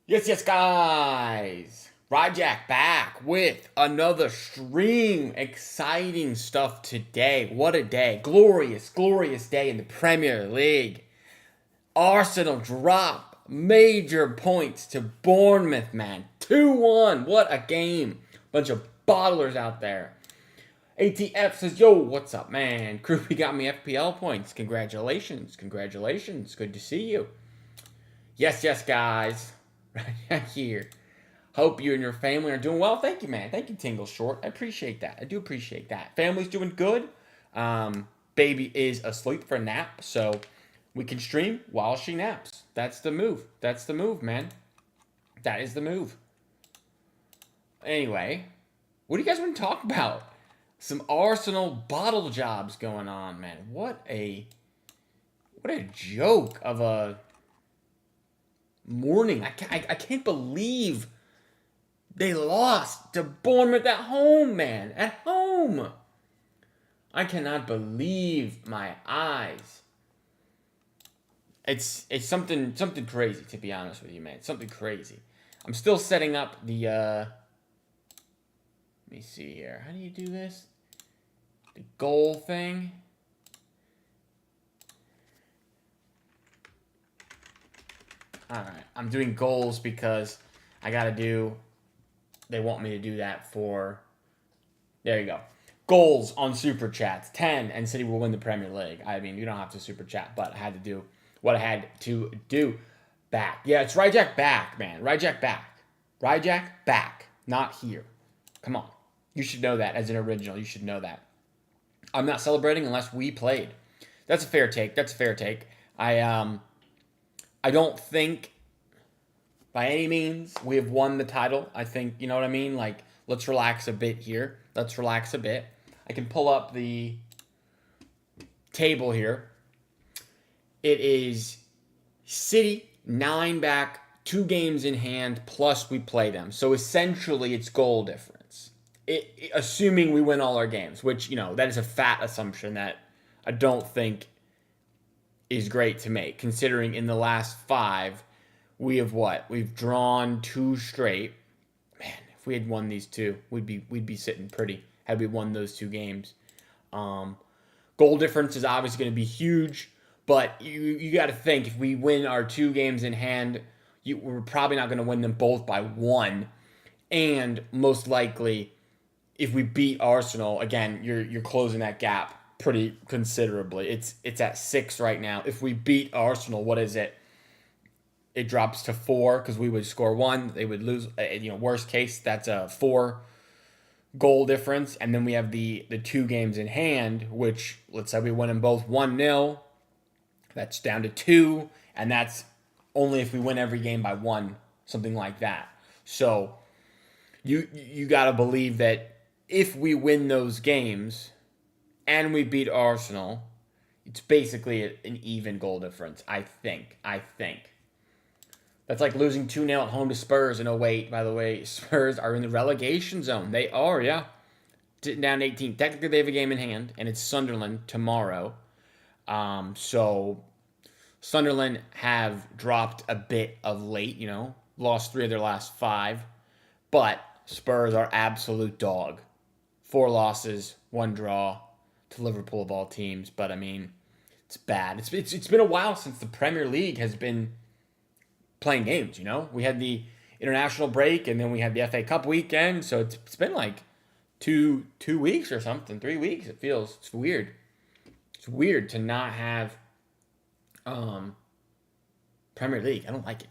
Yes, guys. Ryjack back with another stream. Exciting stuff today. What a day. Glorious, glorious day in the Premier League. Arsenal drop major points to Bournemouth, man. 2-1. What a game. Bunch of bottlers out there. ATF says, yo, what's up, man? Groupie got me FPL points. Congratulations. Congratulations. Good to see you. Yes, guys. Right here. Hope you and your family are doing well. Thank you, man. Thank you, Tingle Short. I appreciate that. I do appreciate that. Family's doing good. Baby is asleep for a nap, so we can stream while she naps. That's the move. That's the move, man. That is the move. Anyway, what do you guys want to talk about? Some Arsenal bottle jobs going on, man. What a joke of a morning. I can't believe they lost to Bournemouth at home, man. At home. I cannot believe my eyes. It's something crazy, to be honest with you, man. It's something crazy. I'm still setting up the let me see here. How do you do this? The goal thing. Alright, I'm doing goals because I gotta do, they want me to do that for, there you go. Goals on Super Chats, 10, and City will win the Premier League. I mean, you don't have to Super Chat, but I had to do what I had to do. Back. Yeah, it's Ryjack back, man. Ryjack back. Ryjack back, not here. Come on. You should know that as an original. You should know that. I'm not celebrating unless we played. That's a fair take. That's a fair take. I don't think by any means we have won the title. I think, you know what I mean? Like, let's relax a bit here. Let's relax a bit. I can pull up the table here. It is City, 9 back, 2 games in hand, plus we play them. So essentially, it's goal difference. Assuming we win all our games, which, you know, that is a fat assumption that I don't think is great to make, considering in the last 5, we have what? We've drawn 2 straight. Man, if we had won these 2, we'd be sitting pretty had we won those 2 games. Goal difference is obviously going to be huge, but you got to think if we win our 2 games in hand, we're probably not going to win them both by 1, and most likely, if we beat Arsenal again, you're closing that gap pretty considerably. It's at 6 right now. If we beat Arsenal, what is it? It drops to 4 because we would score 1. They would lose. Worst case, that's a 4 goal difference. And then we have the 2 games in hand, which let's say we win them both 1-0. That's down to 2, and that's only if we win every game by 1, something like that. So you got to believe that if we win those games and we beat Arsenal, it's basically an even goal difference, I think. That's like losing 2-0 at home to Spurs in 08. By the way, Spurs are in the relegation zone. They are, yeah. Down 18. Technically, they have a game in hand, and it's Sunderland tomorrow. So Sunderland have dropped a bit of late, lost 3 of their last 5. But Spurs are absolute dog. 4 losses, 1 draw to Liverpool of all teams. But, I mean, it's bad. It's been a while since the Premier League has been playing games, We had the international break, and then we had the FA Cup weekend. So it's been like 2 weeks or something, 3 weeks. It feels. It's weird. It's weird to not have Premier League. I don't like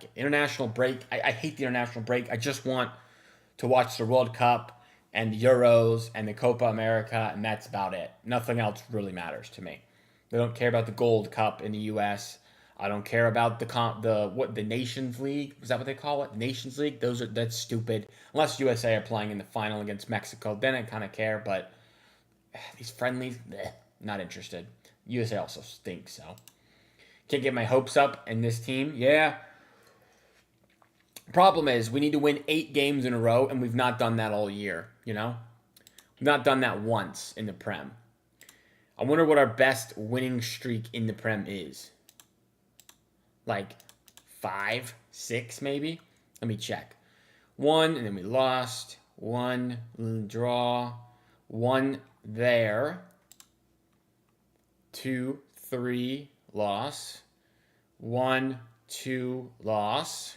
it. International break. I hate the international break. I just want to watch the World Cup and the Euros and the Copa America, and that's about it. Nothing else really matters to me. I don't care about the Gold Cup in the U.S. I don't care about the Nations League. Is that what they call it? Nations League? That's stupid. Unless USA are playing in the final against Mexico, then I kind of care. But these friendlies, not interested. USA also stinks, so can't get my hopes up in this team. Yeah. Problem is, we need to win 8 games in a row, and we've not done that all year. We've not done that once in the Prem. I wonder what our best winning streak in the Prem is. Like 5, 6 maybe? Let me check. 1, and then we lost. 1, draw. 1 there. 2, 3, loss. 1, 2, loss.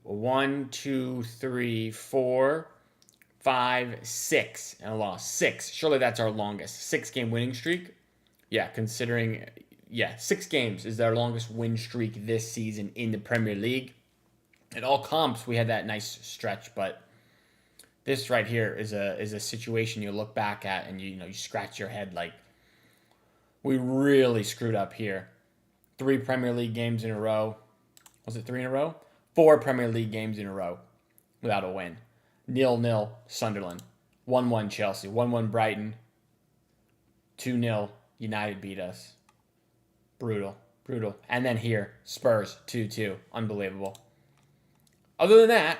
1, 2, 3, 4, 5, 6, and a loss. 6. Surely that's our longest 6-game winning streak. Yeah, considering, 6 games is our longest win streak this season in the Premier League. In all comps, we had that nice stretch, but this right here is a situation you look back at and you scratch your head like, we really screwed up here. 3 Premier League games in a row. Was it 3 in a row? 4 Premier League games in a row without a win. 0-0 Sunderland. 1-1 Chelsea. 1-1 Brighton. 2-0 United beat us. Brutal. And then here, Spurs 2-2. Unbelievable. Other than that,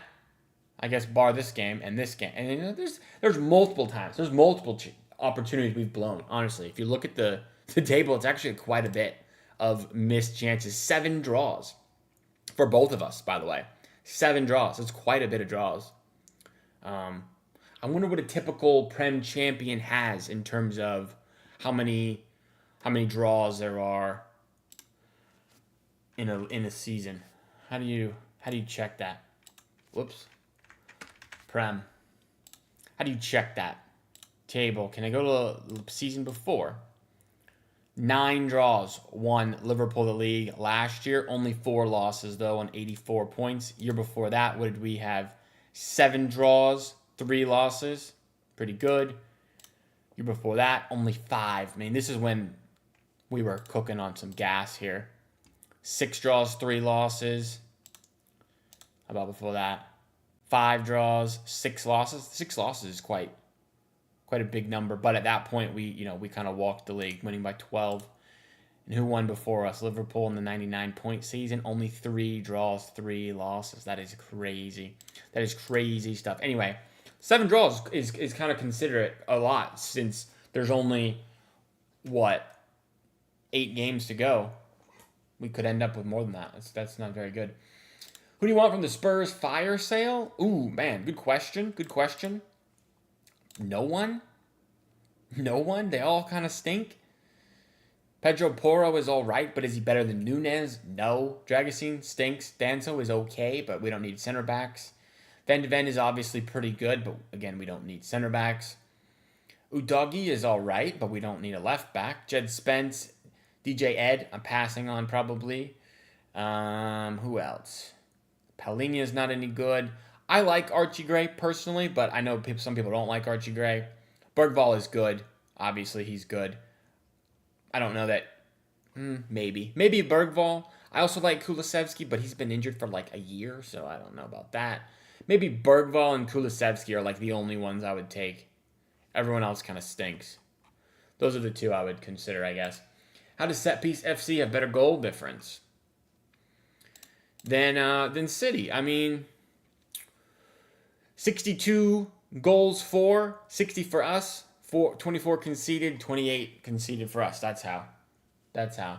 I guess bar this game and this game. And there's multiple times. There's multiple opportunities we've blown, honestly. If you look at the table, it's actually quite a bit of missed chances. 7 draws for both of us, by the way. 7 draws. It's quite a bit of draws. I wonder what a typical Prem champion has in terms of how many draws there are in a season. How do you check that? Whoops. Prem. How do you check that? Table. Can I go to the season before? 9 draws, won Liverpool the league last year. Only 4 losses, though, on 84 points. Year before that, what did we have? 7 draws, 3 losses. Pretty good. Year before that, only 5. I mean, this is when we were cooking on some gas here. 6 draws, 3 losses. How about before that? 5 draws, 6 losses. 6 losses is quite a big number, but at that point we kind of walked the league, winning by 12. And who won before us? Liverpool in the 99-point season, only 3 draws, 3 losses. That is crazy. That is crazy stuff. Anyway, 7 draws is kind of considered a lot since there's only 8 games to go. We could end up with more than that. That's not very good. Who do you want from the Spurs fire sale? Ooh, man, good question. No one? They all kind of stink. Pedro Porro is all right, but is he better than Nunez? No. Dragusin stinks. Danso is okay, but we don't need center backs. Van de Ven is obviously pretty good, but again, we don't need center backs. Udogie is all right, but we don't need a left back. Jed Spence, DJ Ed, I'm passing on probably. Who else? Palhinha is not any good. I like Archie Gray personally, but I know some people don't like Archie Gray. Bergvall is good. Obviously, he's good. I don't know that. Maybe Bergvall. I also like Kulusevski, but he's been injured for like a year, so I don't know about that. Maybe Bergvall and Kulusevski are like the only ones I would take. Everyone else kind of stinks. Those are the 2 I would consider, I guess. How does Set Piece FC have better goal difference than City? I mean, 62 goals for, 60 for us, 24 conceded, 28 conceded for us. That's how, How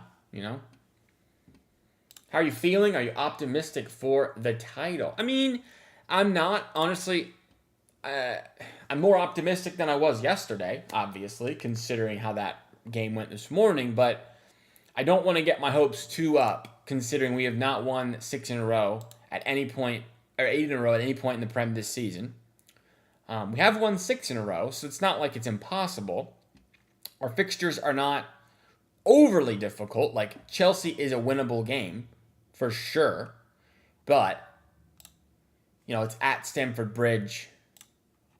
are you feeling? Are you optimistic for the title? I mean, I'm not, honestly. I'm more optimistic than I was yesterday, obviously, considering how that game went this morning, but I don't want to get my hopes too up, considering we have not won 6 in a row at any point, or 8 in a row at any point in the Prem this season. We have won 6 in a row, so it's not like it's impossible. Our fixtures are not overly difficult. Like, Chelsea is a winnable game, for sure. But, it's at Stamford Bridge.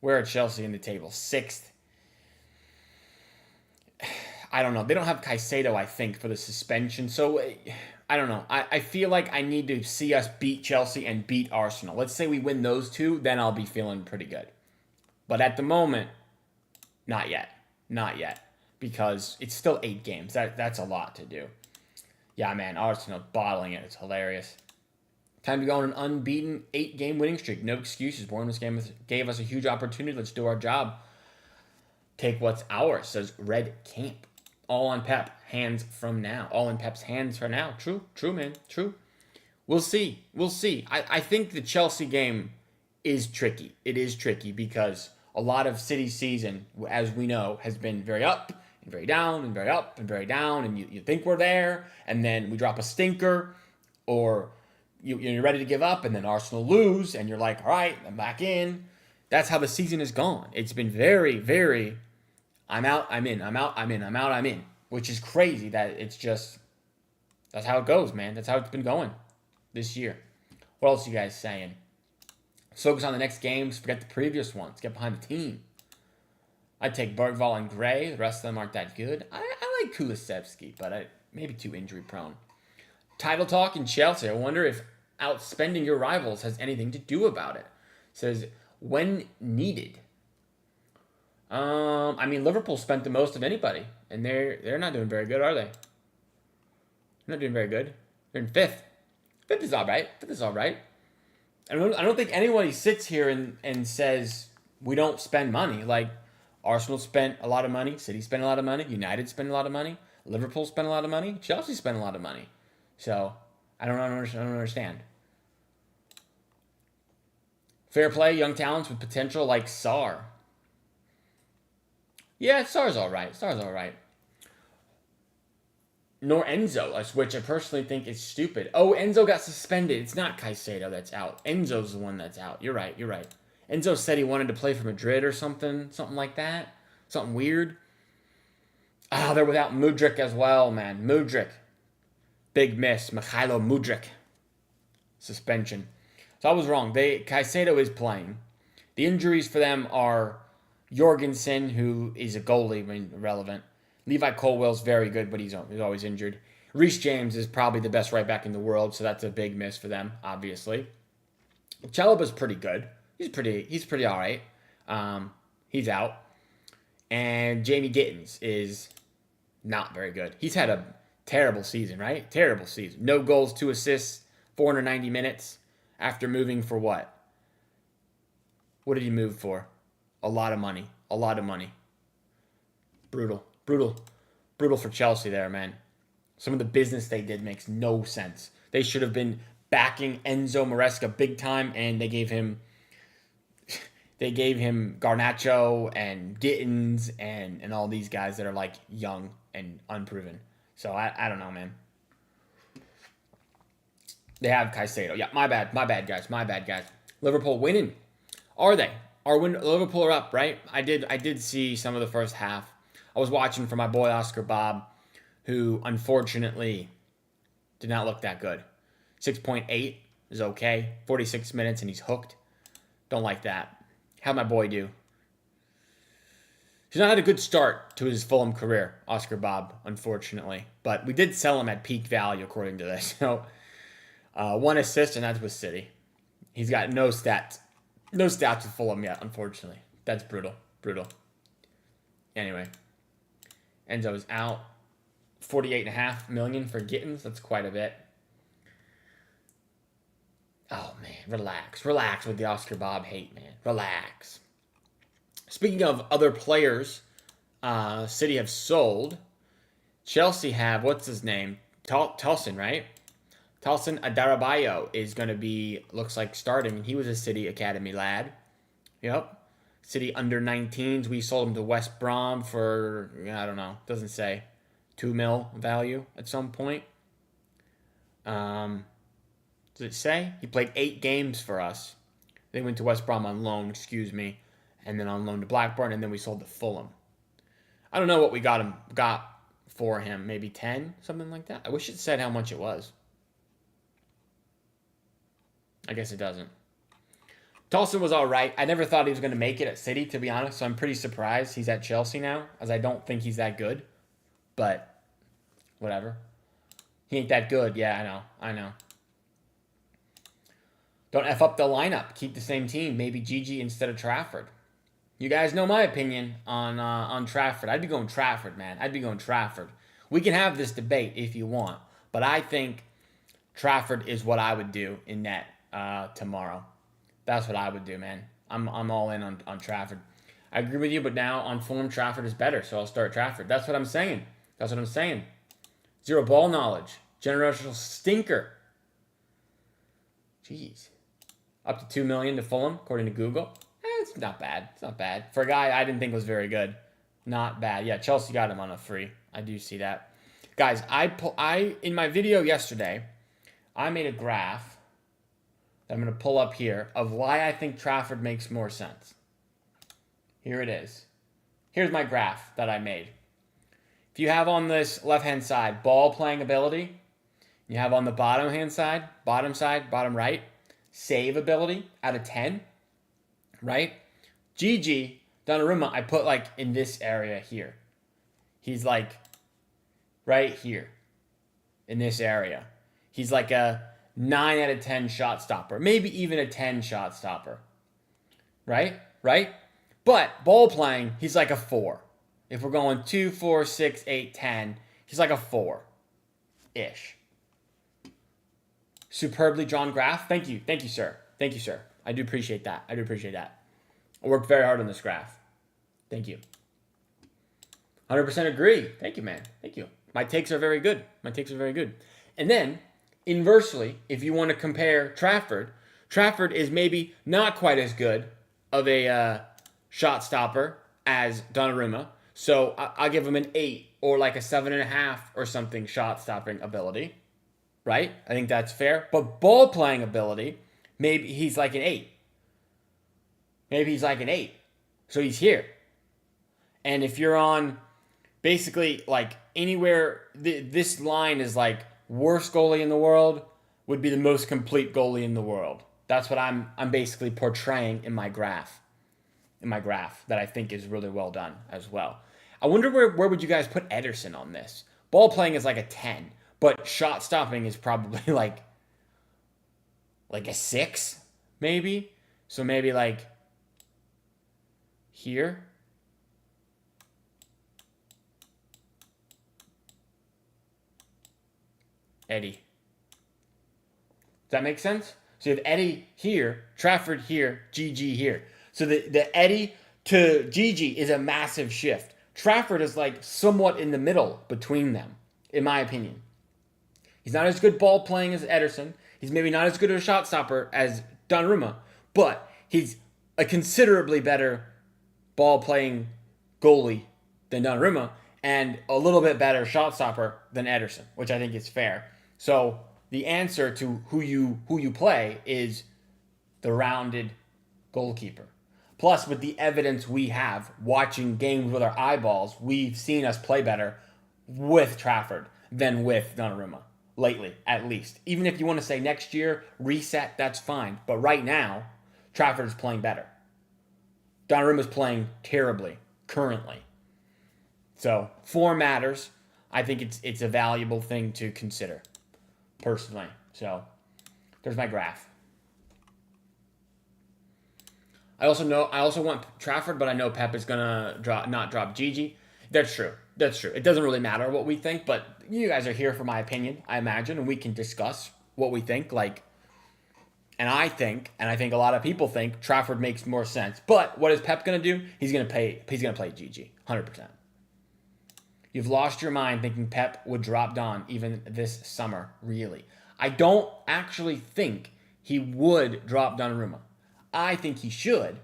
Where are Chelsea in the table? 6th. I don't know. They don't have Caicedo, I think, for the suspension. So, I don't know. I feel like I need to see us beat Chelsea and beat Arsenal. Let's say we win those 2, then I'll be feeling pretty good. But at the moment, not yet. Because it's still 8 games. That's a lot to do. Yeah, man, Arsenal bottling it. It's hilarious. Time to go on an unbeaten 8-game winning streak. No excuses. Bournemouth gave us a huge opportunity. Let's do our job. Take what's ours, says Red Camp. All on Pep. Hands from now. All in Pep's hands for now. True, man. True. We'll see. We'll see. I think the Chelsea game is tricky. It is tricky because a lot of City's season, as we know, has been very up and very down and very up and very down. And you think we're there, and then we drop a stinker, or you're ready to give up, and then Arsenal lose, and you're like, all right, I'm back in. That's how the season has gone. It's been very, very, I'm out, I'm in, I'm out, I'm in, I'm out, I'm in, which is crazy that it's just, that's how it goes, man. That's how it's been going this year. What else are you guys saying? Focus on the next games. Forget the previous ones. Get behind the team. I'd take Bergvall and Gray. The rest of them aren't that good. I like Kulusevski, but maybe too injury prone. Title talk in Chelsea. I wonder if outspending your rivals has anything to do about it. It says, when needed. I mean, Liverpool spent the most of anybody, and they're not doing very good, are they? They're not doing very good. They're in fifth. Fifth is all right. Fifth is all right. I don't think anyone sits here and says we don't spend money. Like, Arsenal spent a lot of money, City spent a lot of money, United spent a lot of money, Liverpool spent a lot of money, Chelsea spent a lot of money. So I don't understand. Fair play, young talents with potential like Sarr. Yeah, Sarr's all right. Sarr's all right. Nor Enzo, which I personally think is stupid. Oh, Enzo got suspended. It's not Caicedo that's out. Enzo's the one that's out. You're right. You're right. Enzo said he wanted to play for Madrid or something like that. Something weird. Ah, they're without Mudryk as well, man. Mudryk. Big miss. Mikhailo Mudryk. Suspension. So I was wrong. Caicedo is playing. The injuries for them are Jorgensen, who is a goalie, I mean, irrelevant. Levi Colwell's very good, but he's always injured. Reece James is probably the best right back in the world, so that's a big miss for them, obviously. Chalobah's pretty good. He's pretty all right. He's out. And Jamie Gittins is not very good. He's had a terrible season, right? Terrible season. No goals, 2 assists, 490 minutes after moving for what? What did he move for? A lot of money. A lot of money. Brutal for Chelsea there, man. Some of the business they did makes no sense. They should have been backing Enzo Maresca big time, and they gave him Garnacho and Gittins and all these guys that are like young and unproven. So I don't know, man. They have Caicedo. Yeah, my bad, guys. My bad, guys. Liverpool winning. Are they? Liverpool are up, right? I did see some of the first half. I was watching for my boy Oscar Bob, who unfortunately did not look that good. 6.8 is okay. 46 minutes and he's hooked. Don't like that. How'd my boy do? He's not had a good start to his Fulham career, Oscar Bob, unfortunately. But we did sell him at peak value, according to this. So, 1 assist, and that's with City. He's got no stats. No stats with Fulham yet, unfortunately. That's brutal. Anyway. Enzo's out. 48.5 million for Gittins. That's quite a bit. Oh, man. Relax with the Oscar Bob hate, man. Relax. Speaking of other players, City have sold. Chelsea have, what's his name? Tolson, right? Tolson Adarabayo is going to be, looks like, starting. He was a City Academy lad. Yep. City under 19s. We sold him to West Brom for, I don't know, doesn't say, 2 mil value at some point. Does it say? He played 8 games for us. They went to West Brom on loan, and then on loan to Blackburn, and then we sold to Fulham. I don't know what we got for him. Maybe 10, something like that. I wish it said how much it was. I guess it doesn't. Tolson was all right. I never thought he was going to make it at City, to be honest, so I'm pretty surprised he's at Chelsea now, as I don't think he's that good. But, whatever. He ain't that good. Yeah, I know. Don't F up the lineup. Keep the same team. Maybe Gigi instead of Trafford. You guys know my opinion on Trafford. I'd be going Trafford, man. I'd be going Trafford. We can have this debate if you want, but I think Trafford is what I would do in net tomorrow. That's what I would do, man. I'm all in on Trafford. I agree with you, but now on form, Trafford is better, so I'll start Trafford. That's what I'm saying. Zero ball knowledge. Generational stinker. Jeez. Up to 2 million to Fulham, according to Google. It's not bad. It's not bad. For a guy I didn't think was very good. Not bad. Yeah, Chelsea got him on a free. I do see that. Guys, I in my video yesterday, I made a graph that I'm going to pull up here of why I think Trafford makes more sense. Here it is. Here's my graph that I made. If you have on this left-hand side, ball playing ability, you have on the bottom side, bottom right, save ability out of 10, right? Gigi, Donnarumma, I put like in this area here. He's like right here in this area. He's like a 9 out of 10 shot stopper, maybe even a 10 shot stopper, right? But ball playing, he's like a 4. If we're going 2, 4, 6, 8, 10, he's like a 4-ish. Superbly drawn graph. Thank you, sir. Thank you, sir. I do appreciate that. I worked very hard on this graph. Thank you. 100% agree. Thank you, man. Thank you. My takes are very good. And then, inversely, if you want to compare Trafford is maybe not quite as good of a shot stopper as Donnarumma. So I'll give him an 8 or like a 7.5 or something shot stopping ability. Right? I think that's fair. But ball playing ability, maybe he's like an 8. So he's here. And if you're on basically like anywhere, this line is like worst goalie in the world would be the most complete goalie in the world. That's what I'm basically portraying in my graph. That I think is really well done as well. I wonder where would you guys put Ederson on this? Ball playing is like a 10, but shot stopping is probably like a 6, maybe. So maybe like here. Eddie. Does that make sense? So you have Eddie here, Trafford here, GG here. So the Eddie to Gigi is a massive shift. Trafford is like somewhat in the middle between them, in my opinion. He's not as good ball playing as Ederson. He's maybe not as good a shot stopper as Donnarumma, but he's a considerably better ball playing goalie than Donnarumma and a little bit better shot stopper than Ederson, which I think is fair. So the answer to who you play is the rounded goalkeeper. Plus, with the evidence we have, watching games with our eyeballs, we've seen us play better with Trafford than with Donnarumma. Lately, at least. Even if you want to say next year, reset, that's fine. But right now, Trafford is playing better. Donnarumma's playing terribly, currently. So, form matters. I think it's a valuable thing to consider, personally. So, there's my graph. I also want Trafford, but I know Pep is gonna not drop Gigi. That's true. It doesn't really matter what we think, but you guys are here for my opinion, I imagine, and we can discuss what we think. And I think a lot of people think Trafford makes more sense. But what is Pep gonna do? He's gonna play Gigi, 100%. You've lost your mind thinking Pep would drop Don even this summer. Really, I don't actually think he would drop Donnarumma. I think he should,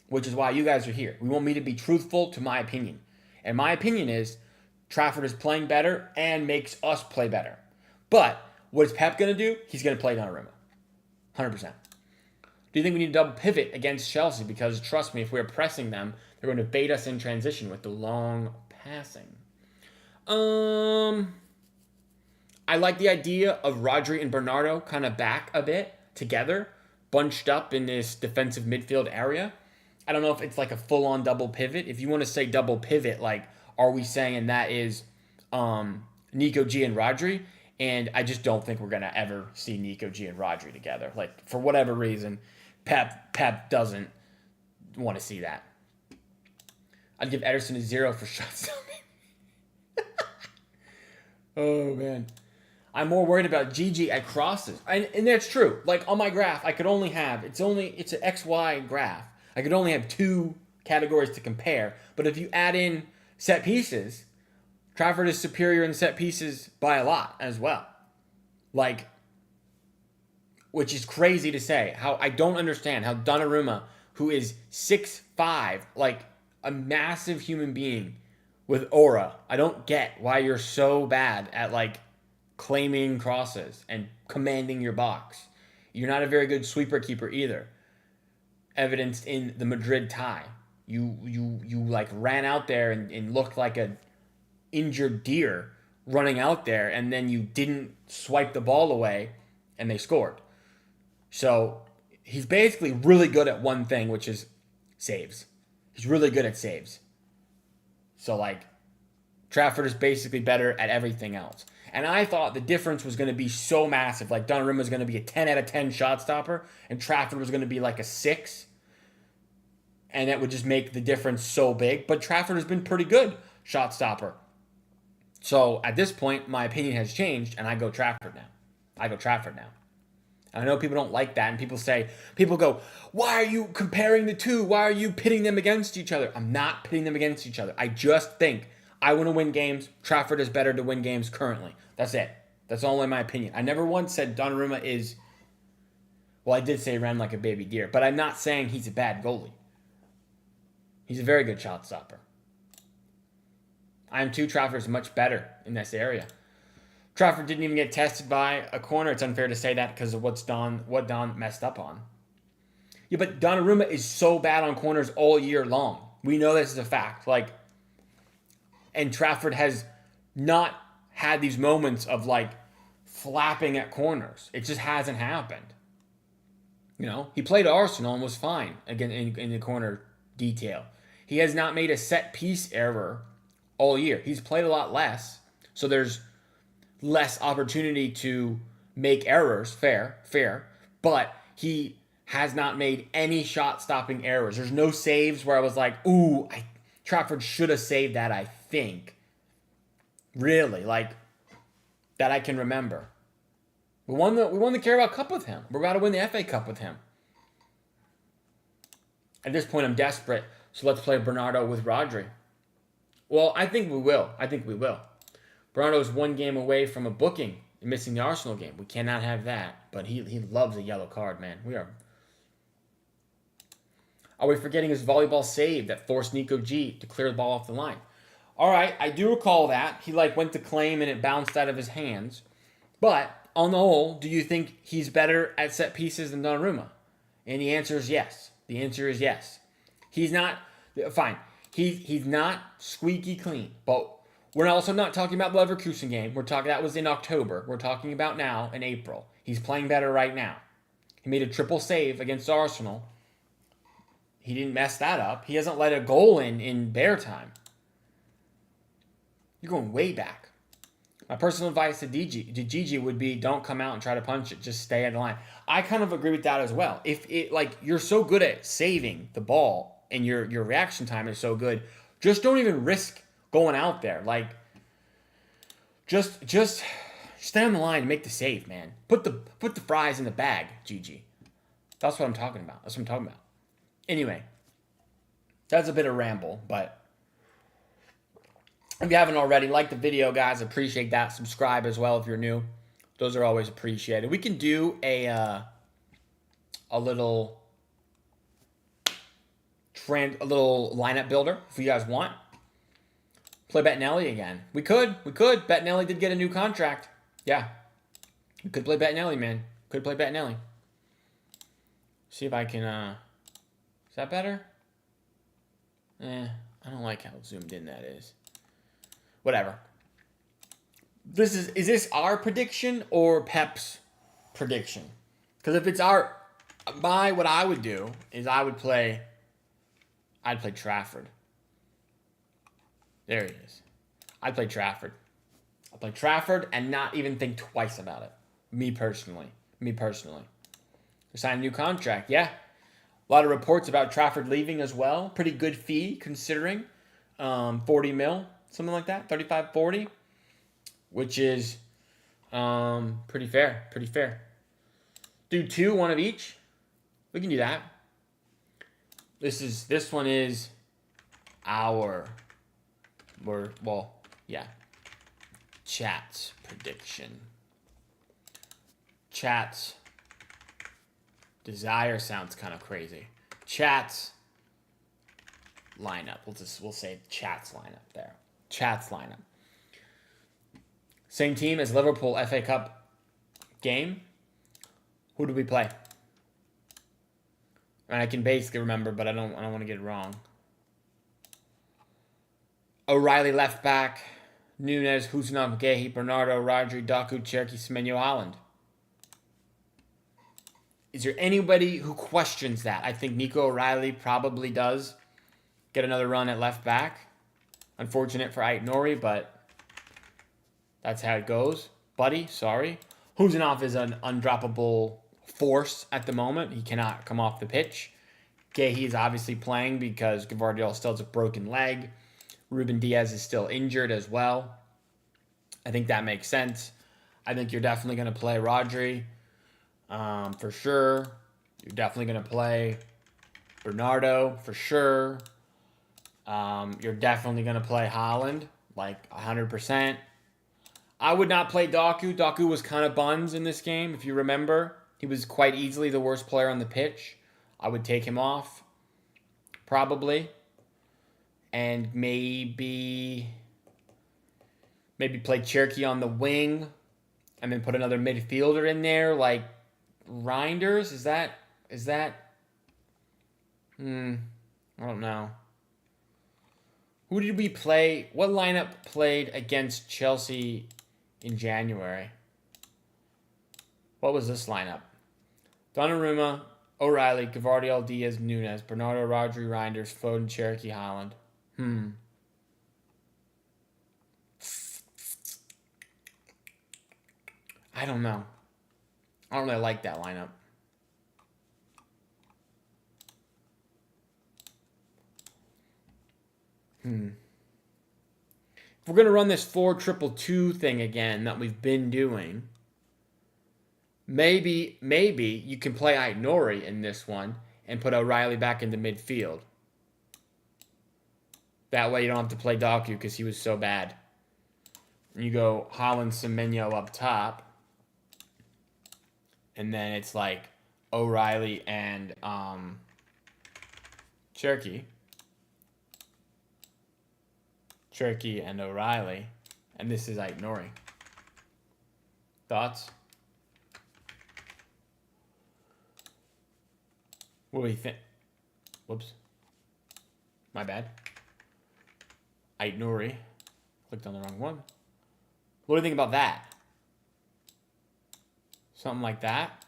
which is why you guys are here. We want me to be truthful to my opinion. And my opinion is Trafford is playing better and makes us play better. But what is Pep going to do? He's going to play Donnarumma. 100%. Do you think we need to double pivot against Chelsea? Because trust me, if we're pressing them, they're going to bait us in transition with the long passing. I like the idea of Rodri and Bernardo kind of back a bit together, bunched up in this defensive midfield area. I don't know if it's like a full-on double pivot. If you want to say double pivot, like, are we saying that is Nico G and Rodri? And I just don't think we're going to ever see Nico G and Rodri together. Like, for whatever reason, Pep doesn't want to see that. I'd give Ederson a 0 for shots. Oh, man. I'm more worried about Gigi at crosses. And that's true. Like, on my graph, I could only have, it's an XY graph. I could only have 2 categories to compare. But if you add in set pieces, Trafford is superior in set pieces by a lot as well. Like, which is crazy to say. How I don't understand how Donnarumma, who is 6'5", like a massive human being with aura, I don't get why you're so bad at like claiming crosses and commanding your box. You're not a very good sweeper keeper either. Evidenced in the Madrid tie. You like ran out there and looked like a injured deer running out there, and then you didn't swipe the ball away and they scored. So he's basically really good at one thing, which is saves. He's really good at saves. So like Trafford is basically better at everything else. And I thought the difference was going to be so massive. Like Donnarumma was going to be a 10 out of 10 shot stopper, and Trafford was going to be like a 6. And that would just make the difference so big. But Trafford has been pretty good shot stopper. So at this point, my opinion has changed, and I go Trafford now. I know people don't like that, and people go, why are you comparing the two? Why are you pitting them against each other? I'm not pitting them against each other. I just think I want to win games. Trafford is better to win games currently. That's it. That's only my opinion. I never once said Donnarumma is, well, I did say ran like a baby deer, but I'm not saying he's a bad goalie. He's a very good shot stopper. I am too. Trafford is much better in this area. Trafford didn't even get tested by a corner. It's unfair to say that because of what Don messed up on. Yeah, but Donnarumma is so bad on corners all year long. We know this is a fact. And Trafford has not had these moments of like flapping at corners. It just hasn't happened. You know, he played Arsenal and was fine again in the corner detail. He has not made a set piece error all year. He's played a lot less, so there's less opportunity to make errors. Fair. But he has not made any shot-stopping errors. There's no saves where I was like, ooh, Trafford should have saved that, I think. Really, like, that I can remember. We won the Carabao Cup with him. We're about to win the FA Cup with him. At this point, I'm desperate, so let's play Bernardo with Rodri. Well, I think we will. Bernardo's one game away from a booking and missing the Arsenal game. We cannot have that. But he loves a yellow card, man. Are we forgetting his volleyball save that forced Nico G to clear the ball off the line? All right, I do recall that. He went to claim and it bounced out of his hands. But on the whole, do you think he's better at set pieces than Donnarumma? And the answer is yes. He's not fine. He's not squeaky clean. But we're also not talking about the Leverkusen game. That was in October. We're talking about now in April. He's playing better right now. He made a triple save against Arsenal. He didn't mess that up. He hasn't let a goal in Bear time. You're going way back. My personal advice to Gigi would be don't come out and try to punch it. Just stay at the line. I kind of agree with that as well. If you're so good at saving the ball and your reaction time is so good, just don't even risk going out there. Just stay on the line and make the save, man. Put the fries in the bag, Gigi. That's what I'm talking about. Anyway, that's a bit of ramble, but if you haven't already, like the video, guys. Appreciate that. Subscribe as well if you're new. Those are always appreciated. We can do a little lineup builder if you guys want. Play Bettinelli again. We could. Bettinelli did get a new contract. Yeah. We could play Bettinelli, man. See if I can, is that better? I don't like how zoomed in that is. Whatever. Is this our prediction or Pep's prediction? Because if it's what I would do is I'd play Trafford. There he is. I'd play Trafford. I'll play Trafford and not even think twice about it. Me personally. They signed a new contract. Yeah. A lot of reports about Trafford leaving as well. Pretty good fee considering. 40 mil. Something like that. 35, 40. Which is pretty fair. Do 2, one of each. We can do that. This one is our chat's prediction. Chat's Desire sounds kind of crazy. Chats lineup. We'll say Chats lineup there. Chats lineup. Same team as Liverpool FA Cup game. Who do we play? And I can basically remember, but I don't want to get it wrong. O'Reilly left back. Nunes, Husanov, Gehi, Bernardo, Rodri, Doku, Cherki, Semenyo, Haaland. Is there anybody who questions that? I think Nico O'Reilly probably does get another run at left back. Unfortunate for Aït-Nouri, but that's how it goes. Buddy, sorry. Husanov is an undroppable force at the moment. He cannot come off the pitch. Gehi is obviously playing because Gvardiol still has a broken leg. Ruben Diaz is still injured as well. I think that makes sense. I think you're definitely going to play Rodri for sure. You're definitely going to play Bernardo for sure. You're definitely going to play Haaland, like 100%. I would not play Doku. Doku was kind of buns in this game, if you remember. He was quite easily the worst player on the pitch. I would take him off, probably. And maybe play Cherki on the wing and then put another midfielder in there like Reinders. Is that I don't know. Who did we play? What lineup played against Chelsea in January? What was this lineup? Donnarumma, O'Reilly, Gvardiol, Diaz, Nunes, Bernardo, Rodri, Reinders, Foden, Cherki, Haaland. I don't know. I don't really like that lineup. If we're going to run this 4-2-2 thing again that we've been doing, maybe you can play Aït-Nouri in this one and put O'Reilly back into midfield. That way you don't have to play Doku because he was so bad. And you go Haaland, Semenyo up top. And then it's like O'Reilly and Cherki. Cherki and O'Reilly. And this is Aït-Nouri. Thoughts? What do you think? Whoops. My bad. Aït-Nouri. Clicked on the wrong one. What do you think about that? Something like that.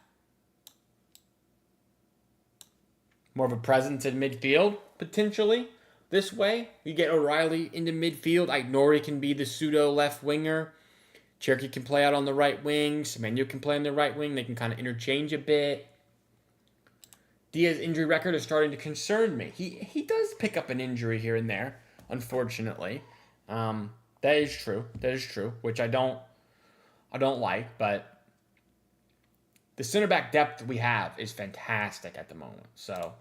More of a presence in midfield, potentially. This way, you get O'Reilly into midfield. Aït-Nouri can be the pseudo left winger. Cherki can play out on the right wing. Semenyo can play on the right wing. They can kind of interchange a bit. Diaz's injury record is starting to concern me. He does pick up an injury here and there, unfortunately. That is true. That is true, which I don't like, but the center back depth we have is fantastic at the moment. So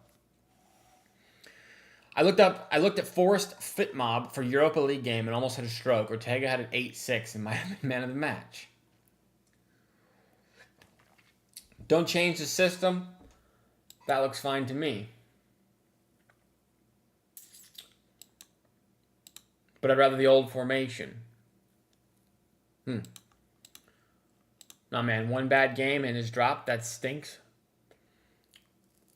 I looked at Forest FitMob for Europa League game and almost had a stroke. Ortega had an 8-6 and might have been man of the match. Don't change the system. That looks fine to me. But I'd rather the old formation. Nah, man, one bad game and his drop, that stinks.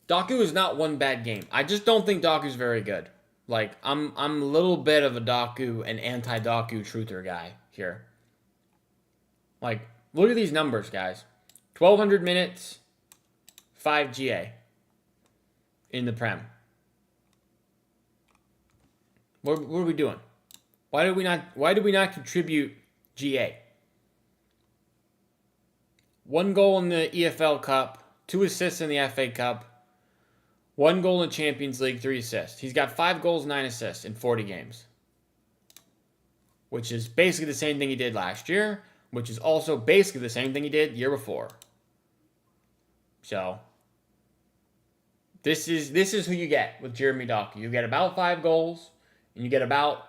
Doku is not one bad game. I just don't think Doku's very good. Like, I'm a little bit of a Doku and anti-Doku truther guy here. Like, look at these numbers, guys. 1,200 minutes, 5 GA in the Prem. What are we doing? Why did we not contribute GA? 1 goal in the EFL Cup, 2 assists in the FA Cup, 1 goal in the Champions League, 3 assists. He's got 5 goals, 9 assists in 40 games. Which is basically the same thing he did last year, which is also basically the same thing he did the year before. So, this is who you get with Jeremy Doku. You get about 5 goals, and you get about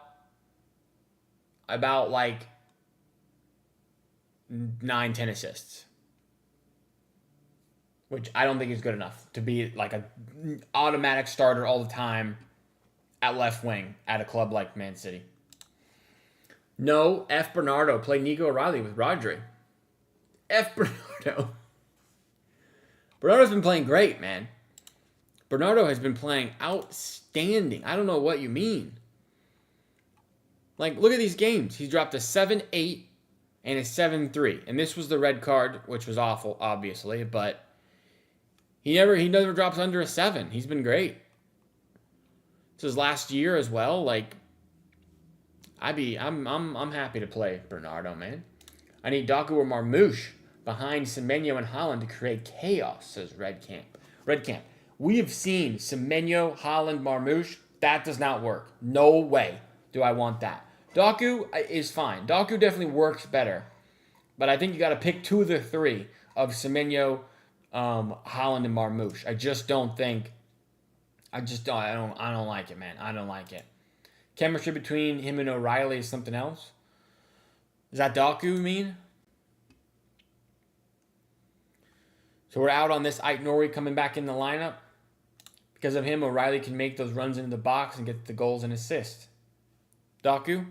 like 9-10 assists. which I don't think is good enough to be like a automatic starter all the time at left wing at a club like Man City. No, F. Bernardo. Play Nico O'Reilly with Rodri. F. Bernardo. Bernardo's been playing great, man. Bernardo has been playing outstanding. I don't know what you mean. Like, look at these games. He dropped a 7-8 and a 7-3. And this was the red card, which was awful, obviously, but he never drops under a 7. He's been great. This is last year as well. Like, I'm happy to play Bernardo, man. I need Doku or Marmoush behind Semenyo and Haaland to create chaos, says Redcamp. We have seen Semenyo, Haaland, Marmoush. That does not work. No way do I want that. Doku is fine. Doku definitely works better. But I think you got to pick 2 of the 3 of Semenyo, Haaland, and Marmoush. I just don't think. I don't like it, man. I don't like it. Chemistry between him and O'Reilly is something else. Is that Doku mean? So we're out on this Ait-Nouri coming back in the lineup. Because of him, O'Reilly can make those runs into the box and get the goals and assists. Doku.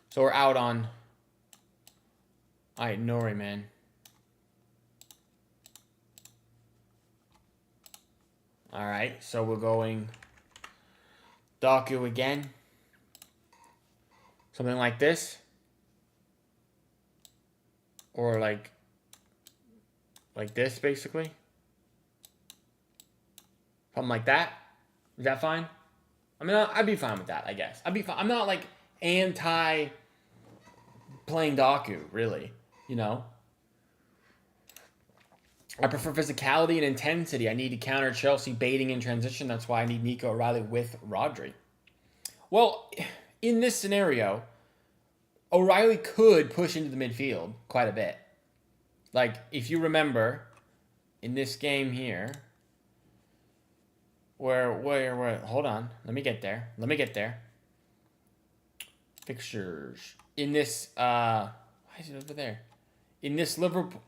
So we're out on Ait-Nouri, man. All right, so we're going Doku again. Something like this. Or like this, basically. Something like that. Is that fine? I mean, I'd be fine with that, I guess. I'd be fine. I'm not like anti playing Doku, really. You know? I prefer physicality and intensity. I need to counter Chelsea baiting in transition. That's why I need Nico O'Reilly with Rodri. Well, in this scenario, O'Reilly could push into the midfield quite a bit. Like, if you remember, in this game here, where, hold on. Let me get there. Fixtures. In this, why is it over there? In this Liverpool,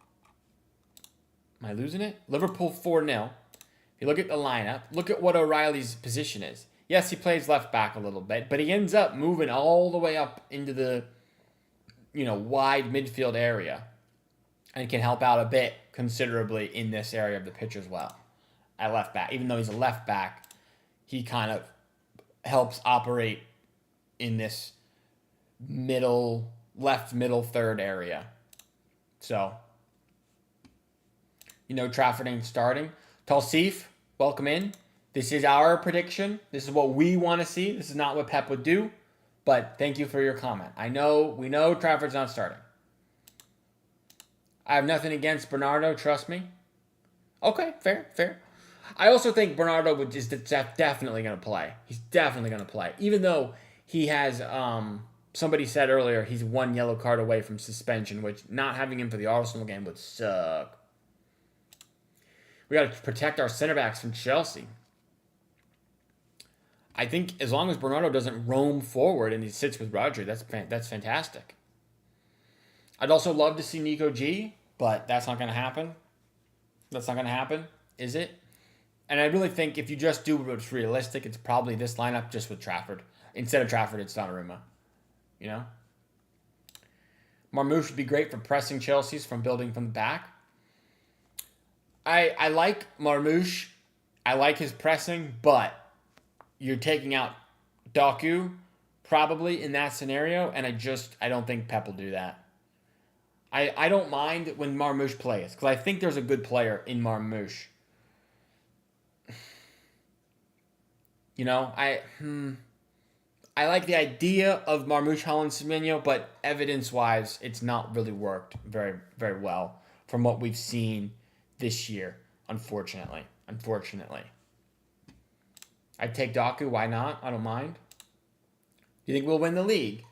am I losing it? Liverpool 4-0. If you look at the lineup, look at what O'Reilly's position is. Yes, he plays left back a little bit, but he ends up moving all the way up into the, wide midfield area and can help out a bit considerably in this area of the pitch as well at left back. Even though he's a left back, he kind of helps operate in this left middle third area. So, Trafford ain't starting. Talsif, welcome in. This is our prediction. This is what we want to see. This is not what Pep would do. But thank you for your comment. We know Trafford's not starting. I have nothing against Bernardo, trust me. Okay, fair. I also think Bernardo is definitely going to play. He's definitely going to play. Even though he has, somebody said earlier, he's 1 yellow card away from suspension, which not having him for the Arsenal game would suck. We got to protect our center backs from Chelsea. I think as long as Bernardo doesn't roam forward and he sits with Rodri, that's fantastic. I'd also love to see Nico G, but that's not going to happen. That's not going to happen, is it? And I really think if you just do what's realistic, it's probably this lineup just with Trafford. Instead of Trafford, it's Donnarumma. Marmoush would be great for pressing Chelsea's from building from the back. I like Marmoush. I like his pressing, but you're taking out Doku probably in that scenario, and I don't think Pep will do that. I don't mind when Marmoush plays, because I think there's a good player in Marmoush. I like the idea of Marmoush, Haaland, Semenyo, but evidence-wise, it's not really worked very, very well from what we've seen this year, unfortunately. I'd take Doku. Why not? I don't mind. Do you think we'll win the league?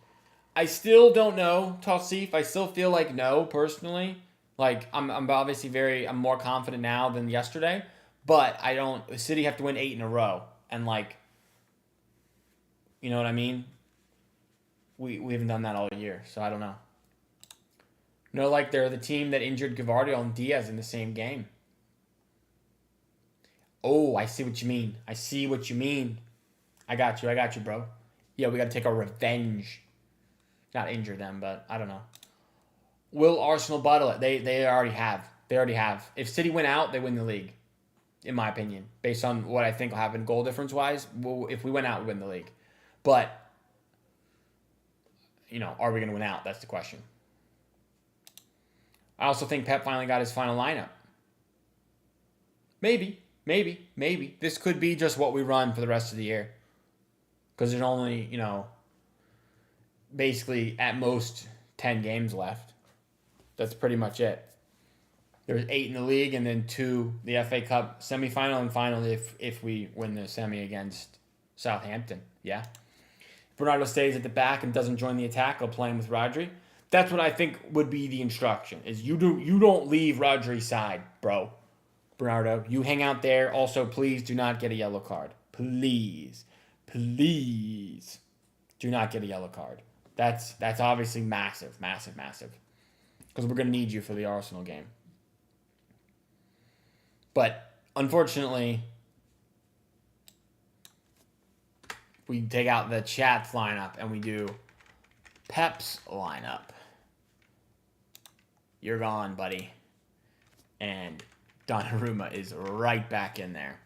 I still don't know, Talsif. I still feel like no, personally. Like, I'm obviously I'm more confident now than yesterday. But City have to win 8 in a row. And, you know what I mean? We haven't done that all year, so I don't know. No, like they're the team that injured Gavardio and Diaz in the same game. Oh, I see what you mean. I see what you mean. I got you, bro. Yeah, we got to take our revenge. Not injure them, but I don't know. Will Arsenal bottle it? They already have. They already have. If City win out, they win the league, in my opinion, based on what I think will happen goal difference wise. Well, if we win out, we win the league. But are we going to win out? That's the question. I also think Pep finally got his final lineup. Maybe. This could be just what we run for the rest of the year. Because there's only, basically at most 10 games left. That's pretty much it. There's 8 in the league and then 2 the FA Cup semifinal and final if we win the semi against Southampton. Yeah. Bernardo stays at the back and doesn't join the attack. I'll play him with Rodri. That's what I think would be the instruction. Is you don't leave Rodri's side, bro. Bernardo, you hang out there. Also, please do not get a yellow card. Please do not get a yellow card. That's obviously massive. Because we're going to need you for the Arsenal game. But unfortunately, we take out the Chat's lineup and we do Pep's lineup. You're gone, buddy. And Donnarumma is right back in there.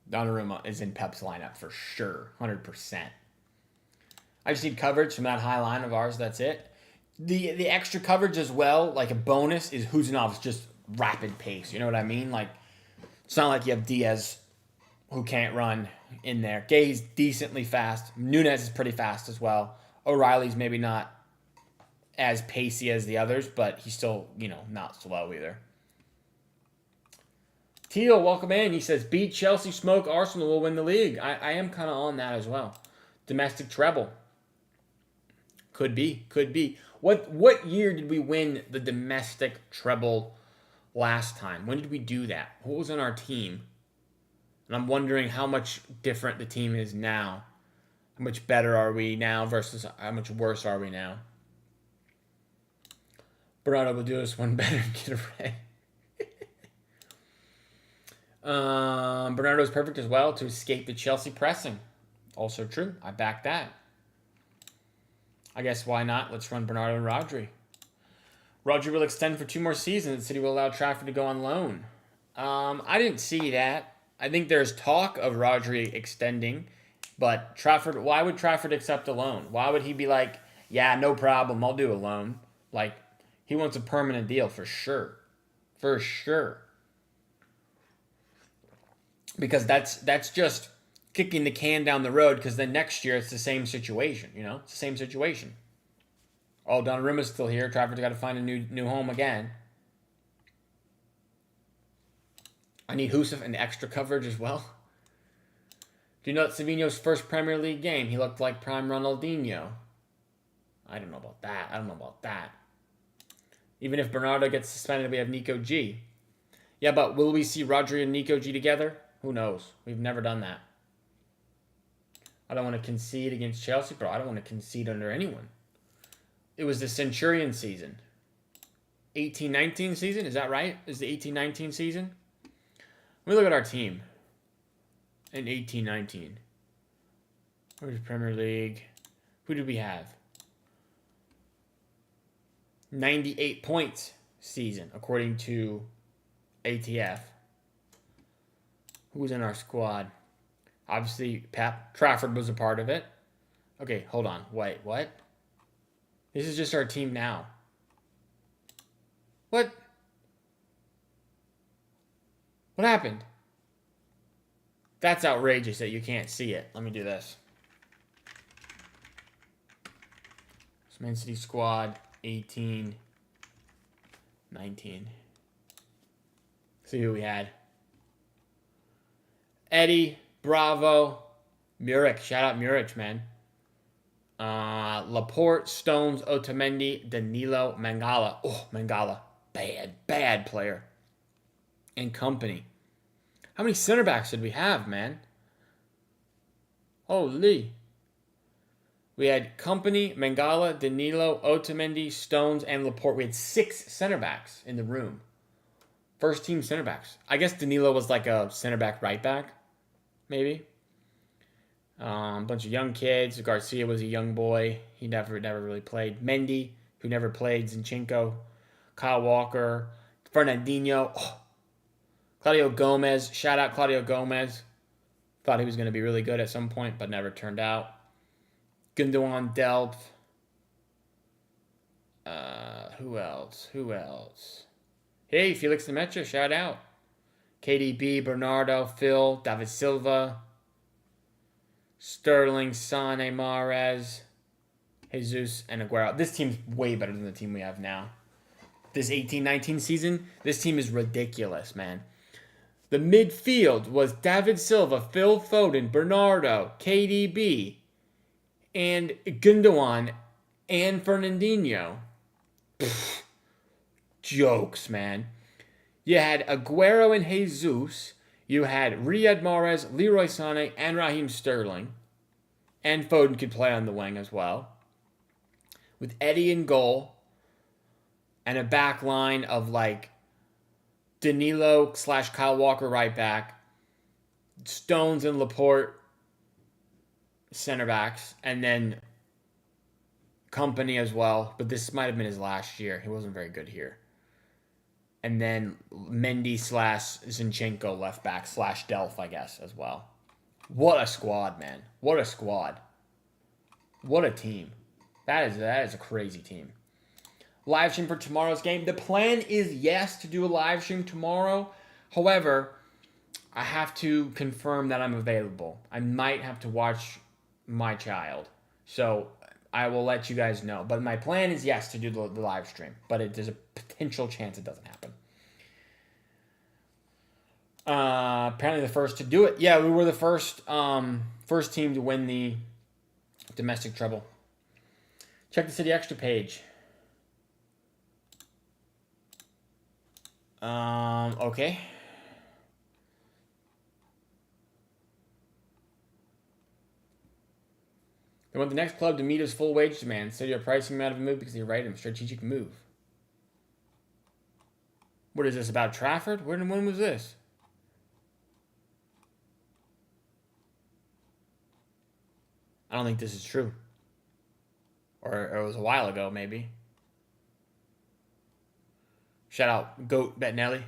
Donnarumma is in Pep's lineup for sure, 100%. I just need coverage from that high line of ours. That's it. The extra coverage as well, like a bonus, is Huzinov's just rapid pace. You know what I mean? Like, it's not like you have Diaz who can't run in there. Gay's decently fast. Nunez is pretty fast as well. O'Reilly's maybe not as pacey as the others, but he's still, not slow either. Teal, welcome in. He says, beat Chelsea, smoke Arsenal, will win the league. I am kind of on that as well. Domestic treble. Could be. What year did we win the domestic treble last time? When did we do that? What was on our team? And I'm wondering how much different the team is now. How much better are we now versus how much worse are we now? Bernardo will do us one better and get a red. Bernardo's perfect as well to escape the Chelsea pressing. Also true. I back that. I guess why not? Let's run Bernardo and Rodri. Rodri will extend for 2 more seasons. The City will allow Trafford to go on loan. I didn't see that. I think there's talk of Rodri extending, but Trafford. Why would Trafford accept a loan? Why would he be like, yeah, no problem, I'll do a loan? Like, he wants a permanent deal for sure. For sure. Because that's just kicking the can down the road, because then next year it's the same situation, It's the same situation. Oh, Donnarumma's still here. Trafford's got to find a new home again. I need Husef and extra coverage as well. Do you know that Savinho's first Premier League game, he looked like prime Ronaldinho? I don't know about that. Even if Bernardo gets suspended, we have Nico G. Yeah, but will we see Rodri and Nico G together? Who knows? We've never done that. I don't want to concede against Chelsea, bro. I don't want to concede under anyone. It was the Centurion season. 18-19 season, is that right? Is the 18-19 season? Let me look at our team in 18-19. Where's Premier League? Who did we have? 98 points season, according to ATF. Who was in our squad? Obviously, Pep. Trafford was a part of it. Okay, hold on. Wait, what? This is just our team now. What? What happened? That's outrageous that you can't see it. Let me do this. Man City squad, 18, 19. See who we had. Eddie, Bravo, Muric. Shout out Muric, man. Laporte, Stones, Otamendi, Danilo, Mangala. Oh, Mangala. Bad player. And company. How many center backs did we have, man? Holy. We had Company, Mangala, Danilo, Otamendi, Stones, and Laporte. We had 6 center backs in the room. First team center backs. I guess Danilo was like a center back, right back, maybe. Bunch of young kids. Garcia was a young boy. He never really played. Mendy, who never played. Zinchenko, Kyle Walker, Fernandinho, Claudio Gomez. Shout out Claudio Gomez. Thought he was going to be really good at some point, but never turned out. Gundogan, Delp. Who else? Hey, Felix Demetra, shout out. KDB, Bernardo, Phil, David Silva, Sterling, Sane, Mahrez, Jesus, and Aguero. This team's way better than the team we have now. This 18-19 season, this team is ridiculous, man. The midfield was David Silva, Phil Foden, Bernardo, KDB, and Gundogan, and Fernandinho. Pfft, jokes, man. You had Aguero and Jesus. You had Riyad Mahrez, Leroy Sané, and Raheem Sterling. And Foden could play on the wing as well. With Eddie in goal. And a back line of like Danilo / Kyle Walker right back. Stones and Laporte center backs. And then Company as well. But this might have been his last year. He wasn't very good here. And then Mendy / Zinchenko left back / Delph, I guess, as well. What a squad, man. What a squad. What a team. That is a crazy team. Live stream for tomorrow's game. The plan is, yes, to do a live stream tomorrow. However, I have to confirm that I'm available. I might have to watch my child. So I will let you guys know. But my plan is, yes, to do the live stream. But there's a potential chance it doesn't happen. Apparently the first to do it. Yeah, we were the first team to win the domestic treble. Check the City Extra page. Okay. They want the next club to meet his full wage demand. City are pricing him out of a move because they write him. Strategic move. What is this about Trafford? When was this? I don't think this is true. Or it was a while ago, maybe. Shout out Goat Bettinelli.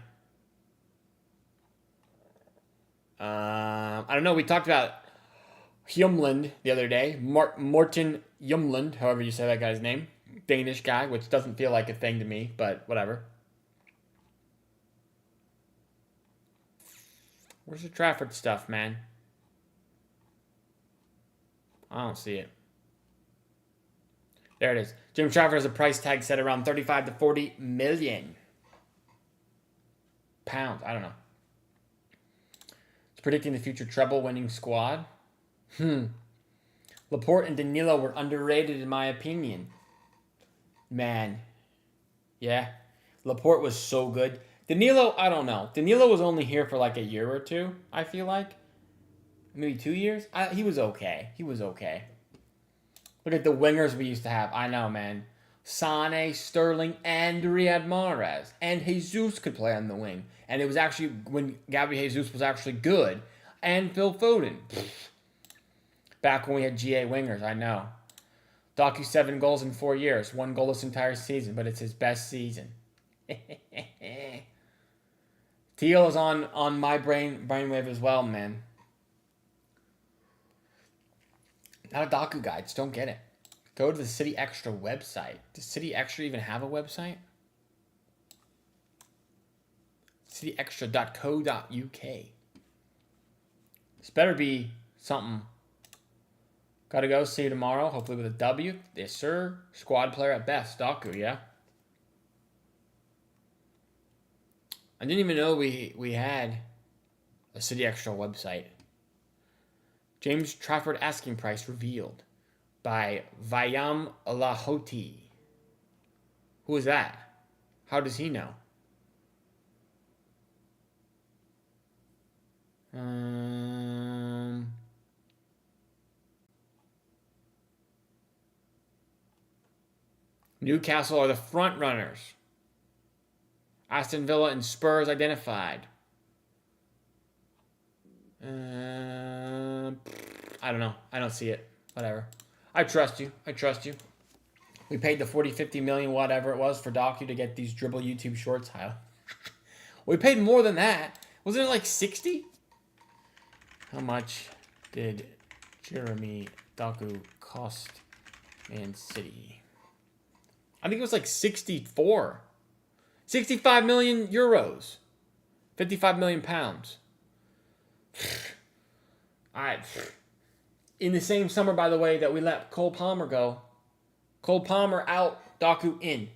I don't know. We talked about Hjumland the other day. Morten Hjumland, however you say that guy's name. Danish guy, which doesn't feel like a thing to me, but whatever. Where's the Trafford stuff, man? I don't see it. There it is. Jim Trafford has a price tag set around 35 to 40 million pounds. I don't know. It's predicting the future treble winning squad. Laporte and Danilo were underrated in my opinion. Man. Yeah. Laporte was so good. Danilo, I don't know. Danilo was only here for like a year or two, I feel like. Maybe 2 years? He was okay. Look at the wingers we used to have. I know, man. Sane, Sterling, and Riyad Mahrez. And Jesus could play on the wing. And it was actually when Gabby Jesus was actually good. And Phil Foden. Back when we had GA wingers, I know. Doku 7 goals in 4 years. 1 goal this entire season, but it's his best season. Teal is on my brainwave as well, man. Not a Doku guy. Just don't get it. Go to the City Extra website. Does City Extra even have a website? cityextra.co.uk. This better be something. Gotta go. See you tomorrow. Hopefully with a W. Yes, sir. Squad player at best. Doku, yeah. I didn't even know we had a City Extra website. James Trafford asking price revealed by Vayam Lahoti. Who is that? How does he know? Newcastle are the front runners. Aston Villa and Spurs identified. I don't know. I don't see it. Whatever. I trust you. I trust you. We paid the 40, 50 million, whatever it was, for Docu to get these dribble YouTube shorts. We paid more than that. Wasn't it like 60? How much did Jeremy Doku cost Man City? I think it was like 64. 65 million euros. 55 million pounds. Alright. In the same summer, by the way, that we let Cole Palmer go. Cole Palmer out, Doku in.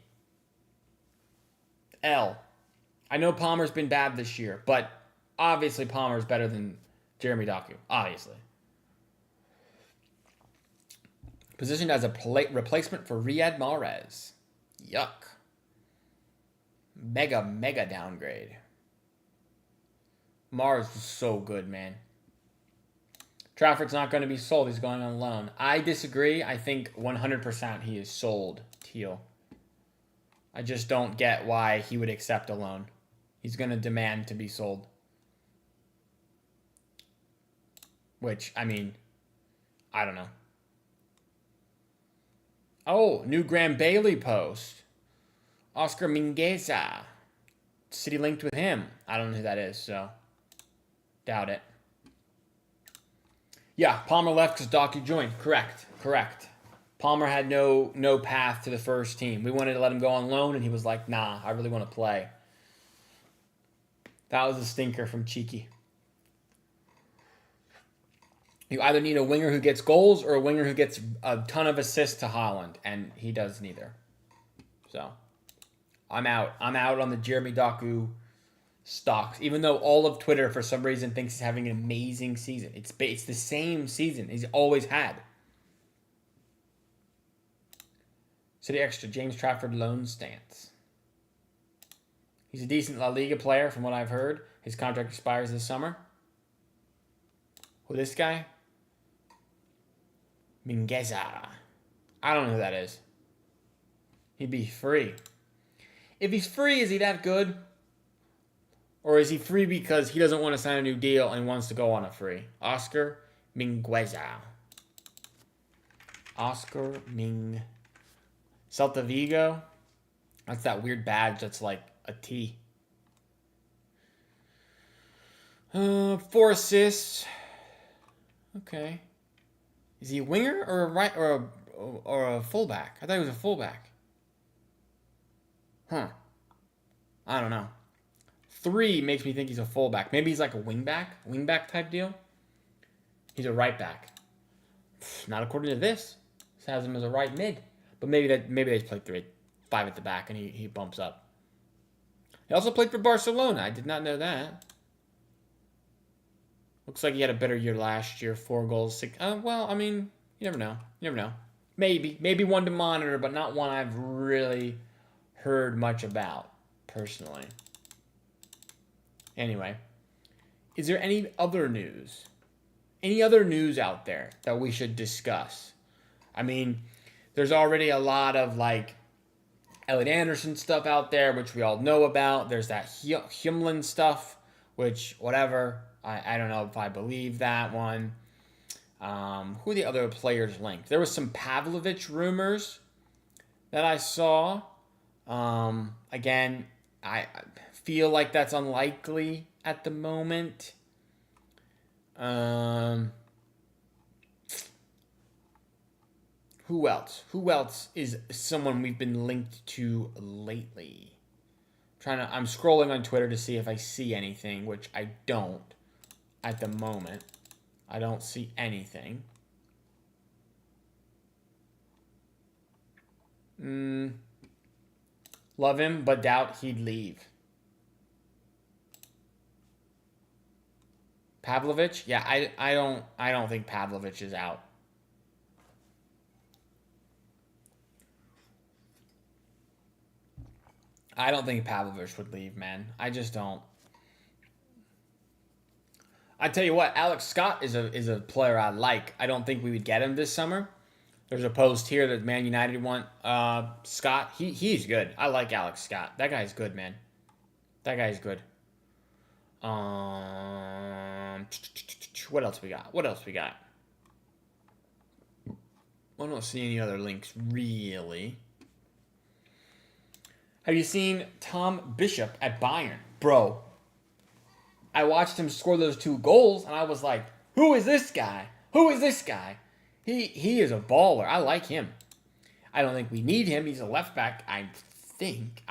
L. I know Palmer's been bad this year, but obviously Palmer's better than Jeremy Doku. Obviously. Positioned as a replacement for Riyad Mahrez. Yuck. Mega downgrade. Mahrez was so good, man. Trafford's not going to be sold. He's going on loan. I disagree. I think 100% he is sold, Teal. I just don't get why he would accept a loan. He's going to demand to be sold. Which, I mean, I don't know. Oh, new Graham Bailey post. Oscar Mingueza. City linked with him. I don't know who that is, so doubt it. Yeah, Palmer left because Doku joined. Correct. Palmer had no path to the first team. We wanted to let him go on loan, and he was like, nah, I really want to play. That was a stinker from Cheeky. You either need a winger who gets goals or a winger who gets a ton of assists to Haaland, and he does neither. So, I'm out. I'm out on the Jeremy Doku stocks, even though all of Twitter for some reason thinks he's having an amazing season. It's the same season he's always had. City Extra, James Trafford loan stance. He's a decent La Liga player from what I've heard. His contract expires this summer. Who, this guy? Mingueza. I don't know who that is. He'd be free. If he's free, is he that good? Or is he free because he doesn't want to sign a new deal and wants to go on a free? Oscar Mingueza. Oscar Ming. Celta Vigo. That's that weird badge that's like a T. 4 assists. Okay. Is he a winger or a right or a fullback? I thought he was a fullback. Huh. I don't know. 3 makes me think he's a fullback. Maybe he's like a wingback type deal. He's a right back. Not according to this. This has him as a right mid. But maybe they just play 5 at the back and he bumps up. He also played for Barcelona. I did not know that. Looks like he had a better year last year. 4 goals, 6. Well, I mean, you never know. Maybe one to monitor, but not one I've really heard much about personally. Anyway, is there any other news? Any other news out there that we should discuss? I mean, there's already a lot of like Elliot Anderson stuff out there, which we all know about. There's that Himlin stuff, which whatever. I don't know if I believe that one. Who are the other players linked? There was some Pavlovic rumors that I saw. Again, I feel like that's unlikely at the moment. Who else? Who else is someone we've been linked to lately? I'm scrolling on Twitter to see if I see anything, which I don't at the moment. I don't see anything. Love him, but doubt he'd leave. Pavlovic? Yeah, I don't think Pavlovic is out. I don't think Pavlovic would leave, man. I just don't. I tell you what, Alex Scott is a player I like. I don't think we would get him this summer, There's a post here that Man United want Scott. He's good. I like Alex Scott. That guy's good, man. That guy's good. What else we got? What else we got? I don't see any other links really. Have you seen Tom Bishop at Bayern? Bro, I watched him score those 2 goals, and I was like, who is this guy? Who is this guy? He is a baller. I like him. I don't think we need him. He's a left back. I think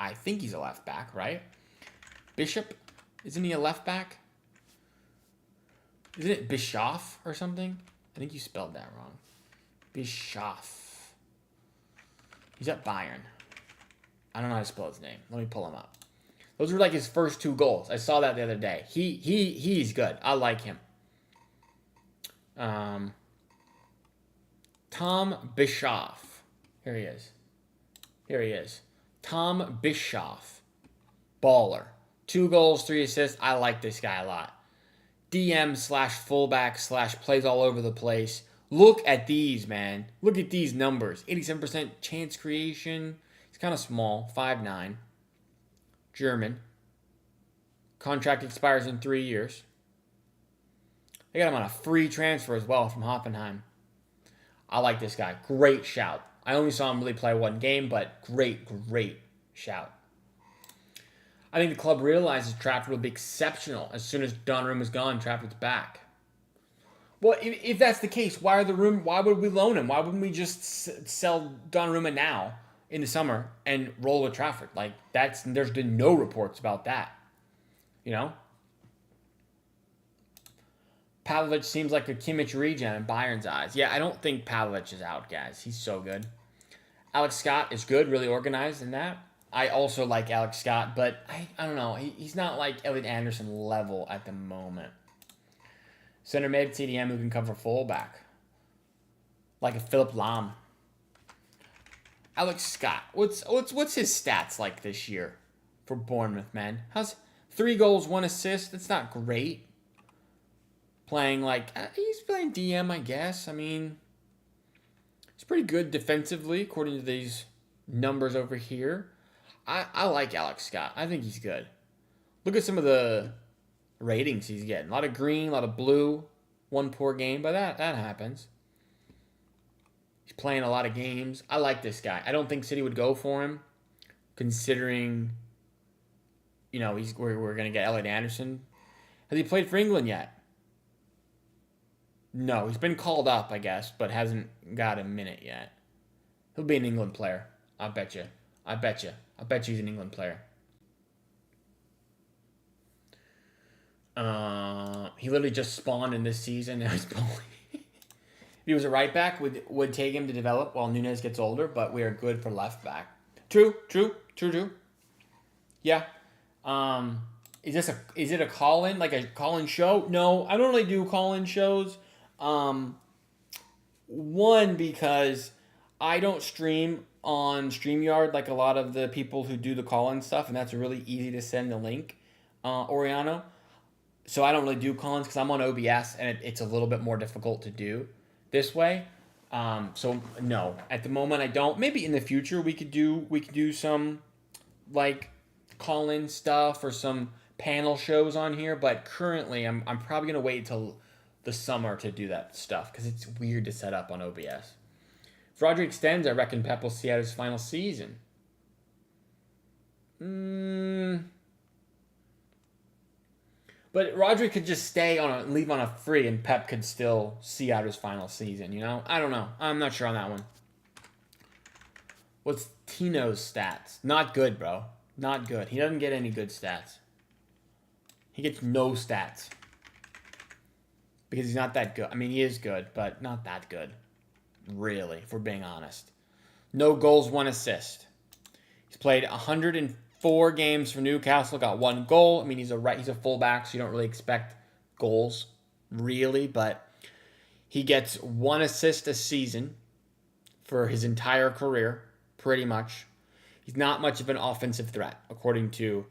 he's a left back, right? Bishop? Isn't he a left back? Isn't it Bischoff or something? I think you spelled that wrong. Bischoff. He's at Bayern. I don't know how to spell his name. Let me pull him up. Those were like his first 2 goals. I saw that the other day. He's good. I like him. Tom Bischoff. Here he is. Tom Bischoff. Baller. 2 goals, 3 assists. I like this guy a lot. DM/fullback/ plays all over the place. Look at these, man. Look at these numbers. 87% chance creation. He's kind of small. 5'9". German. Contract expires in 3 years. They got him on a free transfer as well from Hoffenheim. I like this guy. Great shout. I only saw him really play 1 game, but great shout. I think the club realizes Trafford will be exceptional as soon as Donnarumma is gone. Trafford's back. Well, if that's the case, why would we loan him? Why wouldn't we just sell Donnarumma now in the summer and roll with Trafford? Like there's been no reports about that. You know? Pavlovic seems like a Kimmich regen in Bayern's eyes. Yeah, I don't think Pavlovic is out, guys. He's so good. Alex Scott is good, really organized in that. I also like Alex Scott, but I don't know. He's not like Elliot Anderson level at the moment. Center mid, CDM who can cover fullback. Like a Philip Lahm. Alex Scott. What's his stats like this year for Bournemouth, man? How's 3 goals, 1 assist? That's not great. Playing he's playing DM, I guess. I mean, he's pretty good defensively according to these numbers over here. I like Alex Scott. I think he's good. Look at some of the ratings he's getting. A lot of green, a lot of blue. 1 poor game, but that happens. He's playing a lot of games. I like this guy. I don't think City would go for him, considering, we're going to get Elliot Anderson. Has he played for England yet? No, he's been called up, I guess, but hasn't got a minute yet. He'll be an England player. I bet you. I bet you he's an England player. He literally just spawned in this season. Now he's bowling. If he was a right back, would take him to develop while Nunez gets older, but we are good for left back. True. Yeah. Is it a call-in, like a call-in show? No, I don't really do call-in shows. One, because I don't stream on StreamYard like a lot of the people who do the call-in stuff, and that's really easy to send the link, Oriano. So I don't really do call-ins because I'm on OBS, and it's a little bit more difficult to do this way. So no, at the moment I don't. Maybe in the future we could do some like call-in stuff or some panel shows on here, but currently I'm probably gonna wait till the summer to do that stuff because it's weird to set up on OBS. If Rodri extends, I reckon Pep will see out his final season. But Rodri could just leave on a free, and Pep could still see out his final season. I don't know. I'm not sure on that one. What's Tino's stats? Not good, bro. Not good. He doesn't get any good stats. He gets no stats. Because he's not that good. I mean, he is good, but not that good. Really, if we're being honest. No goals, 1 assist. He's played 104 games for Newcastle, got 1 goal. I mean, he's a fullback, so you don't really expect goals, really. But he gets 1 assist a season for his entire career, pretty much. He's not much of an offensive threat, according to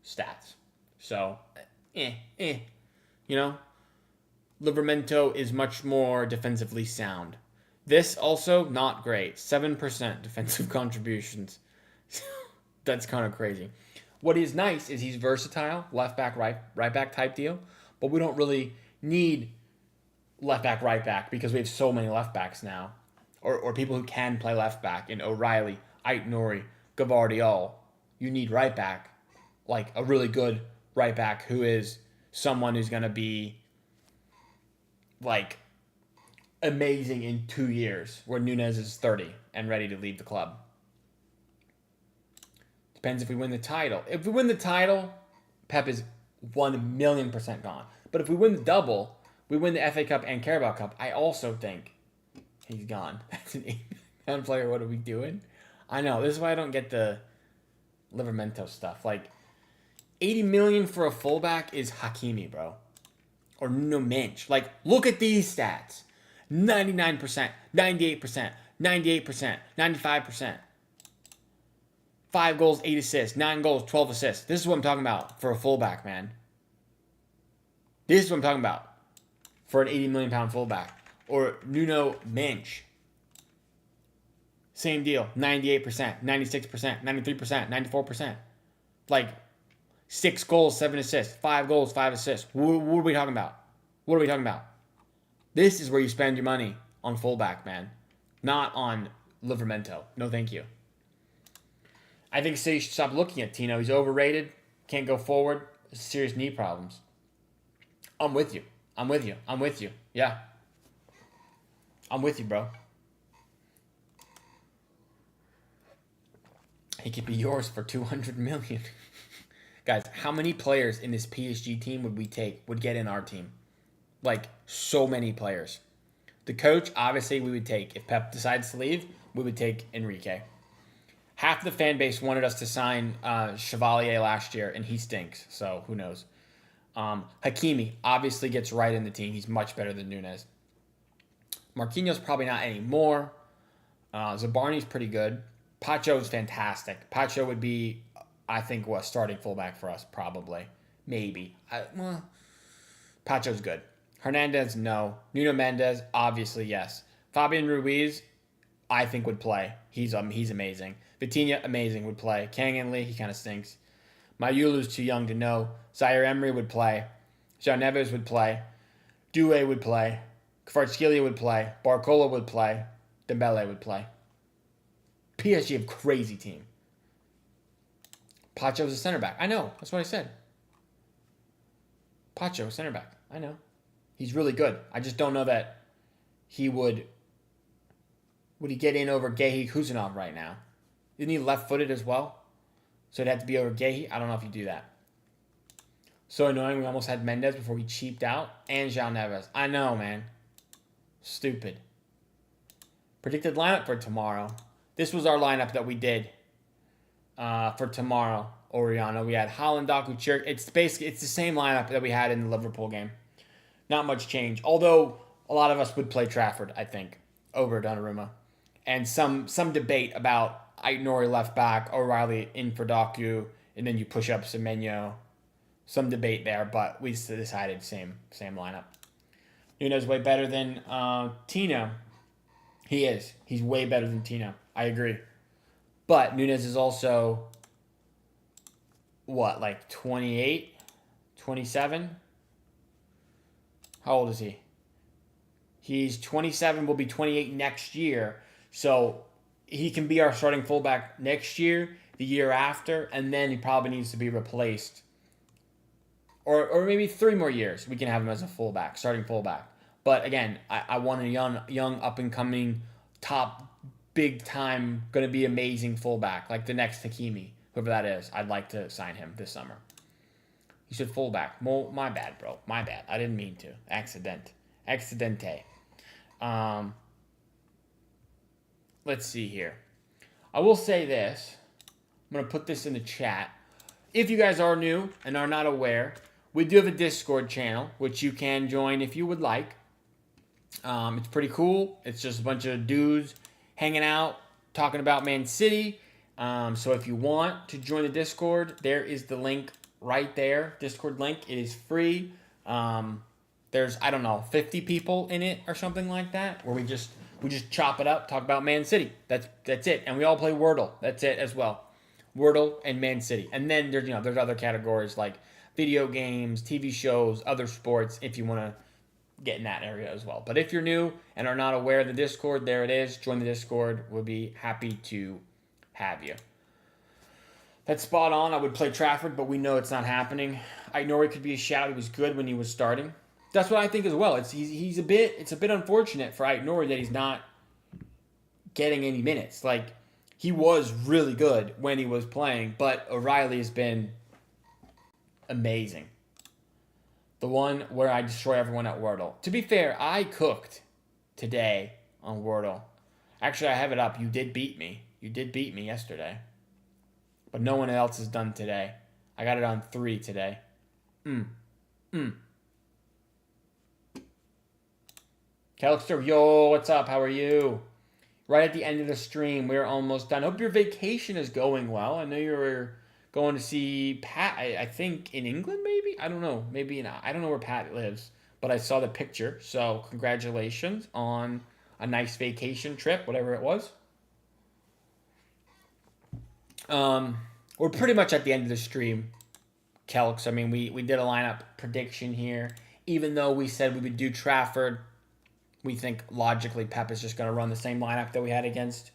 stats. So, Livramento is much more defensively sound. This also not great. 7% defensive contributions. That's kind of crazy. What is nice is he's versatile, left back, right back type deal, but we don't really need left back, right back because we have so many left backs now, or people who can play left back in O'Reilly, Ait-Nouri, Gavardiol. You need right back, like a really good right back who is someone who's going to be like amazing in 2 years, where Nunez is 30 and ready to leave the club. Depends if we win the title. If we win the title, Pep is 1,000,000% gone. But if we win the double, we win the FA Cup and Carabao Cup, I also think he's gone. That's an 8-man player. What are we doing? I know. This is why I don't get the Livermento stuff. Like, 80 million for a fullback is Hakimi, bro. Or Nuno Mensch. Like, look at these stats. 99%, 98%, 98%, 95%. 5 goals, 8 assists. 9 goals, 12 assists. This is what I'm talking about for a fullback, man. This is what I'm talking about for an 80 million pound fullback. Or Nuno Mensch. Same deal. 98%, 96%, 93%, 94%. Like, 6 goals, 7 assists. 5 goals, 5 assists. What are we talking about? What are we talking about? This is where you spend your money on fullback, man. Not on Livermento. No, thank you. I think City should stop looking at Tino. He's overrated. Can't go forward. Serious knee problems. I'm with you. I'm with you. I'm with you. Yeah. I'm with you, bro. He could be yours for 200 million. Guys, how many players in this PSG team would get in our team? Like, so many players. The coach, obviously, we would take. If Pep decides to leave, we would take Enrique. Half the fan base wanted us to sign Chevalier last year, and he stinks. So, who knows? Hakimi obviously gets right in the team. He's much better than Nunez. Marquinhos probably not anymore. Zabarni's pretty good. Pacho's fantastic. Pacho would be, I think, what, starting fullback for us, probably. Maybe. Pacho's good. Hernandez, no. Nuno Mendes, obviously, yes. Fabian Ruiz, I think, would play. He's amazing. Vitinha, amazing, would play. Kang Lee, he kind of stinks. Mayulu's too young to know. Zaire Emery would play. João Neves would play. Doué would play. Kvaratskhelia would play. Barcola would play. Dembele would play. PSG have crazy team. Pacho's a center back. I know. That's what I said. Pacho, center back. I know. He's really good. I just don't know that he would he get in over Gehi Kuzanov right now? Isn't he left-footed as well? So it'd have to be over Gehi. I don't know if you do that. So annoying. We almost had Mendes before we cheaped out. And João Neves. I know, man. Stupid. Predicted lineup for tomorrow. This was our lineup that we did for tomorrow, Oriana. We had Haaland, Doku, Chirk. It's the same lineup that we had in the Liverpool game. Not much change. Although a lot of us would play Trafford, I think, over Donnarumma. And some debate about Ait-Nouri left back, O'Reilly in for Doku, and then you push up Semenyo. Some debate there, but we decided same lineup. Nuno's way better than Tino. He is. He's way better than Tino. I agree. But Nunez is also, what, like 28? 27? How old is he? He's 27, will be 28 next year. So he can be our starting fullback next year, the year after, and then he probably needs to be replaced. Or maybe 3 more years, we can have him as a fullback, starting fullback. But again, I want a young up-and-coming, top, big-time, going to be amazing fullback, like the next Hakimi, whoever that is. I'd like to sign him this summer. He said fullback. My bad, bro. My bad. I didn't mean to. Accidente. Let's see here. I will say this. I'm going to put this in the chat. If you guys are new and are not aware, we do have a Discord channel, which you can join if you would like. It's pretty cool. It's just a bunch of dudes hanging out, talking about Man City. So if you want to join the Discord, there is the link right there. Discord link. It is free. There's, I don't know, 50 people in it or something like that, where we just We just chop it up, talk about Man City. That's it. And we all play Wordle. That's it as well. Wordle and Man City. And then there's other categories like video games, TV shows, other sports if you want to get in that area as well. But if you're new and are not aware of the Discord, there it is. Join the Discord. We'll be happy to have you. That's spot on. I would play Trafford, but we know it's not happening. Aït-Nouri could be a shout. He was good when he was starting. That's what I think as well. It's a bit unfortunate for Aït-Nouri that he's not getting any minutes. Like, he was really good when he was playing, but O'Reilly has been amazing. The one where I destroy everyone at Wordle. To be fair, I cooked today on Wordle. Actually, I have it up. You did beat me. You did beat me yesterday. But no one else has done today. I got it on 3 today. Calixter, yo, what's up? How are you? Right at the end of the stream, we're almost done. Hope your vacation is going well. I know you're going to see Pat, I think in England maybe? I don't know. I don't know where Pat lives. But I saw the picture. So congratulations on a nice vacation trip, whatever it was. We're pretty much at the end of the stream, Kelks. I mean, we did a lineup prediction here. Even though we said we would do Trafford, we think logically Pep is just going to run the same lineup that we had against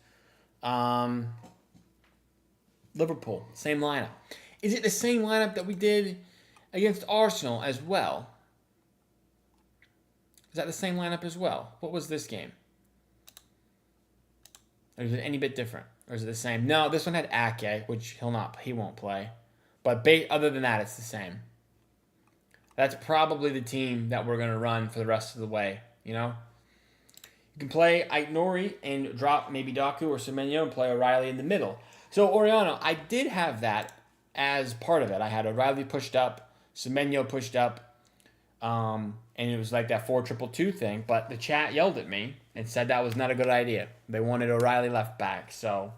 Liverpool. Same lineup. Is it the same lineup that we did against Arsenal as well? Is that the same lineup as well? What was this game? Or is it any bit different? Or is it the same? No, this one had Ake, which he won't play. But other than that, it's the same. That's probably the team that we're going to run for the rest of the way, you know? You can play Aït-Nouri and drop maybe Doku or Semenyo and play O'Reilly in the middle. So, Oriano, I did have that as part of it. I had O'Reilly pushed up, Semenyo pushed up, and it was like that 4-2-2 thing. But the chat yelled at me and said that was not a good idea. They wanted O'Reilly left back, so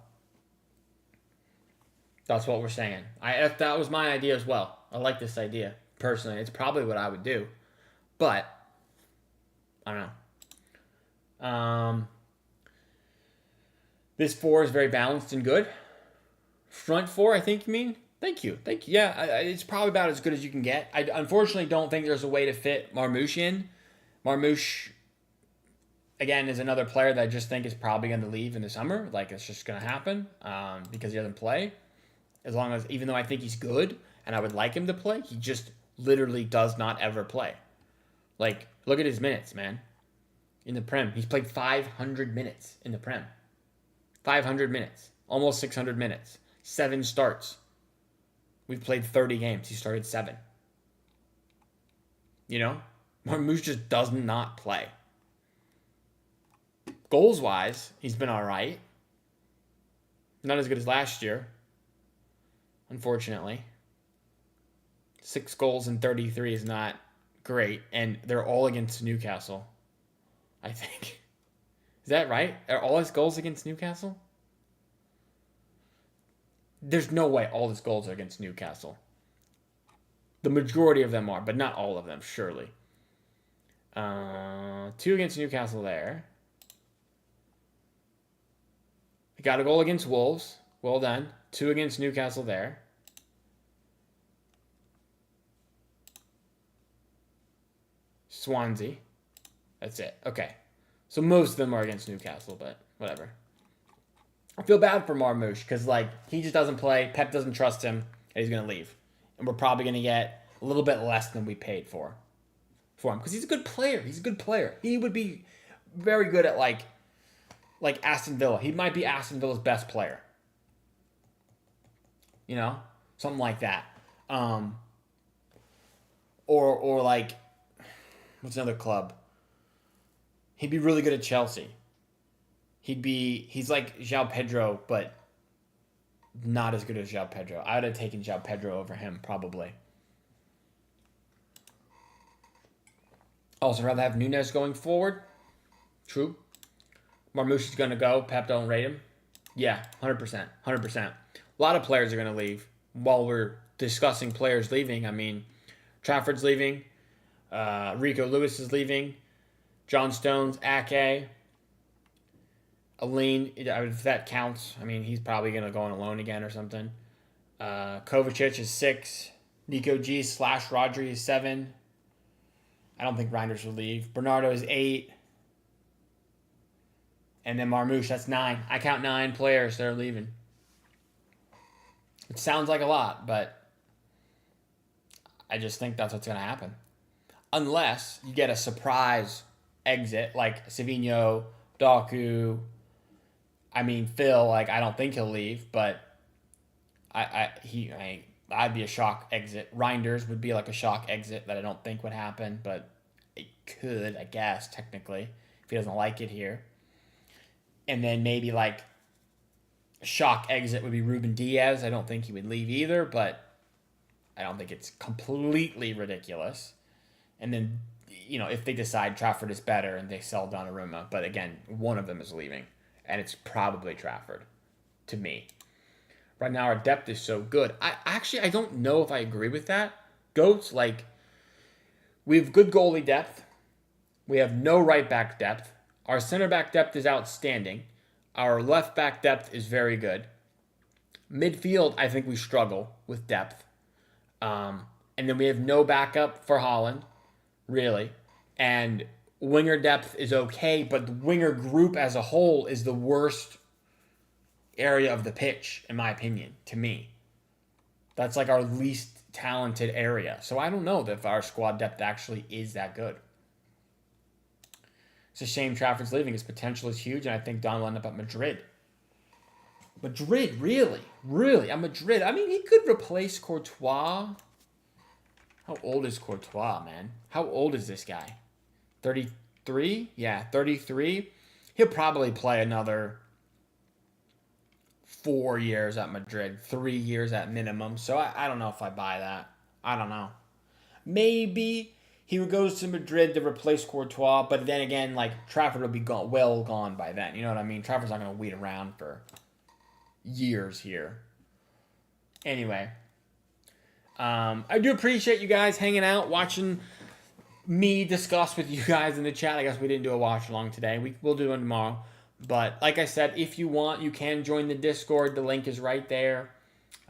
that's what we're saying. That was my idea as well. I like this idea, personally. It's probably what I would do. But, I don't know. This 4 is very balanced and good. Front 4, I think you mean? Thank you. Yeah, it's probably about as good as you can get. I unfortunately don't think there's a way to fit Marmoush in. Marmoush, again, is another player that I just think is probably going to leave in the summer. Like, it's just going to happen because he doesn't play. Even though I think he's good and I would like him to play, he just literally does not ever play. Like, look at his minutes, man. In the Prem. He's played 500 minutes in the Prem. 500 minutes. Almost 600 minutes. 7 starts. We've played 30 games. He started 7. You know? Marmoush just does not play. Goals-wise, he's been all right. Not as good as last year. Unfortunately. 6 goals and 33 is not great. And they're all against Newcastle. I think. Is that right? Are all his goals against Newcastle? There's no way all his goals are against Newcastle. The majority of them are, but not all of them, surely. 2 against Newcastle there. He got a goal against Wolves. Well done. 2 against Newcastle there. Swansea. That's it. Okay. So most of them are against Newcastle, but whatever. I feel bad for Marmoush because, like, he just doesn't play. Pep doesn't trust him, and he's going to leave. And we're probably going to get a little bit less than we paid for him because he's a good player. He's a good player. He would be very good at, like Aston Villa. He might be Aston Villa's best player. You know? Something like that. Or like, what's another club? He'd be really good at Chelsea. He's like João Pedro, but not as good as João Pedro. I would have taken João Pedro over him, probably. Also, rather have Nunes going forward. True. Marmoush is going to go. Pep don't rate him. Yeah, 100%. 100%. A lot of players are going to leave. While we're discussing players leaving, I mean, Trafford's leaving. Rico Lewis is leaving. John Stones, Ake. Aline, if that counts, I mean, he's probably going to go on a loan again or something. Kovacic is 6. Nico G / Rodri is 7. I don't think Reinders will leave. Bernardo is 8. And then Marmouche, that's 9. I count 9 players that are leaving. It sounds like a lot, but I just think that's what's going to happen. Unless you get a surprise exit like Savigno, Doku. I mean, Phil, like, I don't think he'll leave, but I'd be a shock exit. Reinders would be like a shock exit that I don't think would happen, but it could, I guess, technically, if he doesn't like it here. And then maybe like a shock exit would be Ruben Diaz. I don't think he would leave either, but I don't think it's completely ridiculous. And then, you know, if they decide Trafford is better and they sell Donnarumma, but again, one of them is leaving, and it's probably Trafford to me. Right now, our depth is so good. I don't know if I agree with that. Goats, like, we have good goalie depth. We have no right back depth. Our center back depth is outstanding. Our left back depth is very good. Midfield, I think we struggle with depth. And then we have no backup for Haaland, really. And winger depth is okay, but the winger group as a whole is the worst area of the pitch, in my opinion, to me. That's like our least talented area. So I don't know if our squad depth actually is that good. It's a shame Trafford's leaving. His potential is huge, and I think Don will end up at Madrid. Madrid, really? Really? At Madrid? I mean, he could replace Courtois. How old is Courtois, man? How old is this guy? 33? Yeah, 33. He'll probably play another 4 years at Madrid, 3 years at minimum. So I don't know if I buy that. I don't know. Maybe he goes to Madrid to replace Courtois, but then again, like, Trafford will be gone by then. You know what I mean? Trafford's not going to wait around for years here. Anyway, I do appreciate you guys hanging out, watching me discuss with you guys in the chat. I guess we didn't do a watch along today. We'll do one tomorrow. But like I said, if you want, you can join the Discord. The link is right there.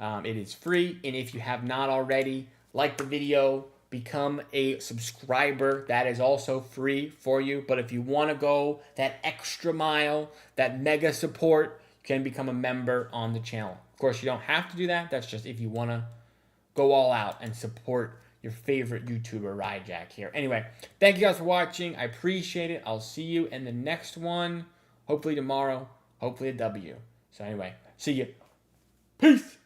It is free. And if you have not already, like the video, become a subscriber. That is also free for you. But if you want to go that extra mile, that mega support, you can become a member on the channel. Of course, you don't have to do that. That's just if you want to go all out and support your favorite YouTuber, Ryjack here. Anyway, thank you guys for watching. I appreciate it. I'll see you in the next one. Hopefully tomorrow. Hopefully a W. So anyway, see you. Peace.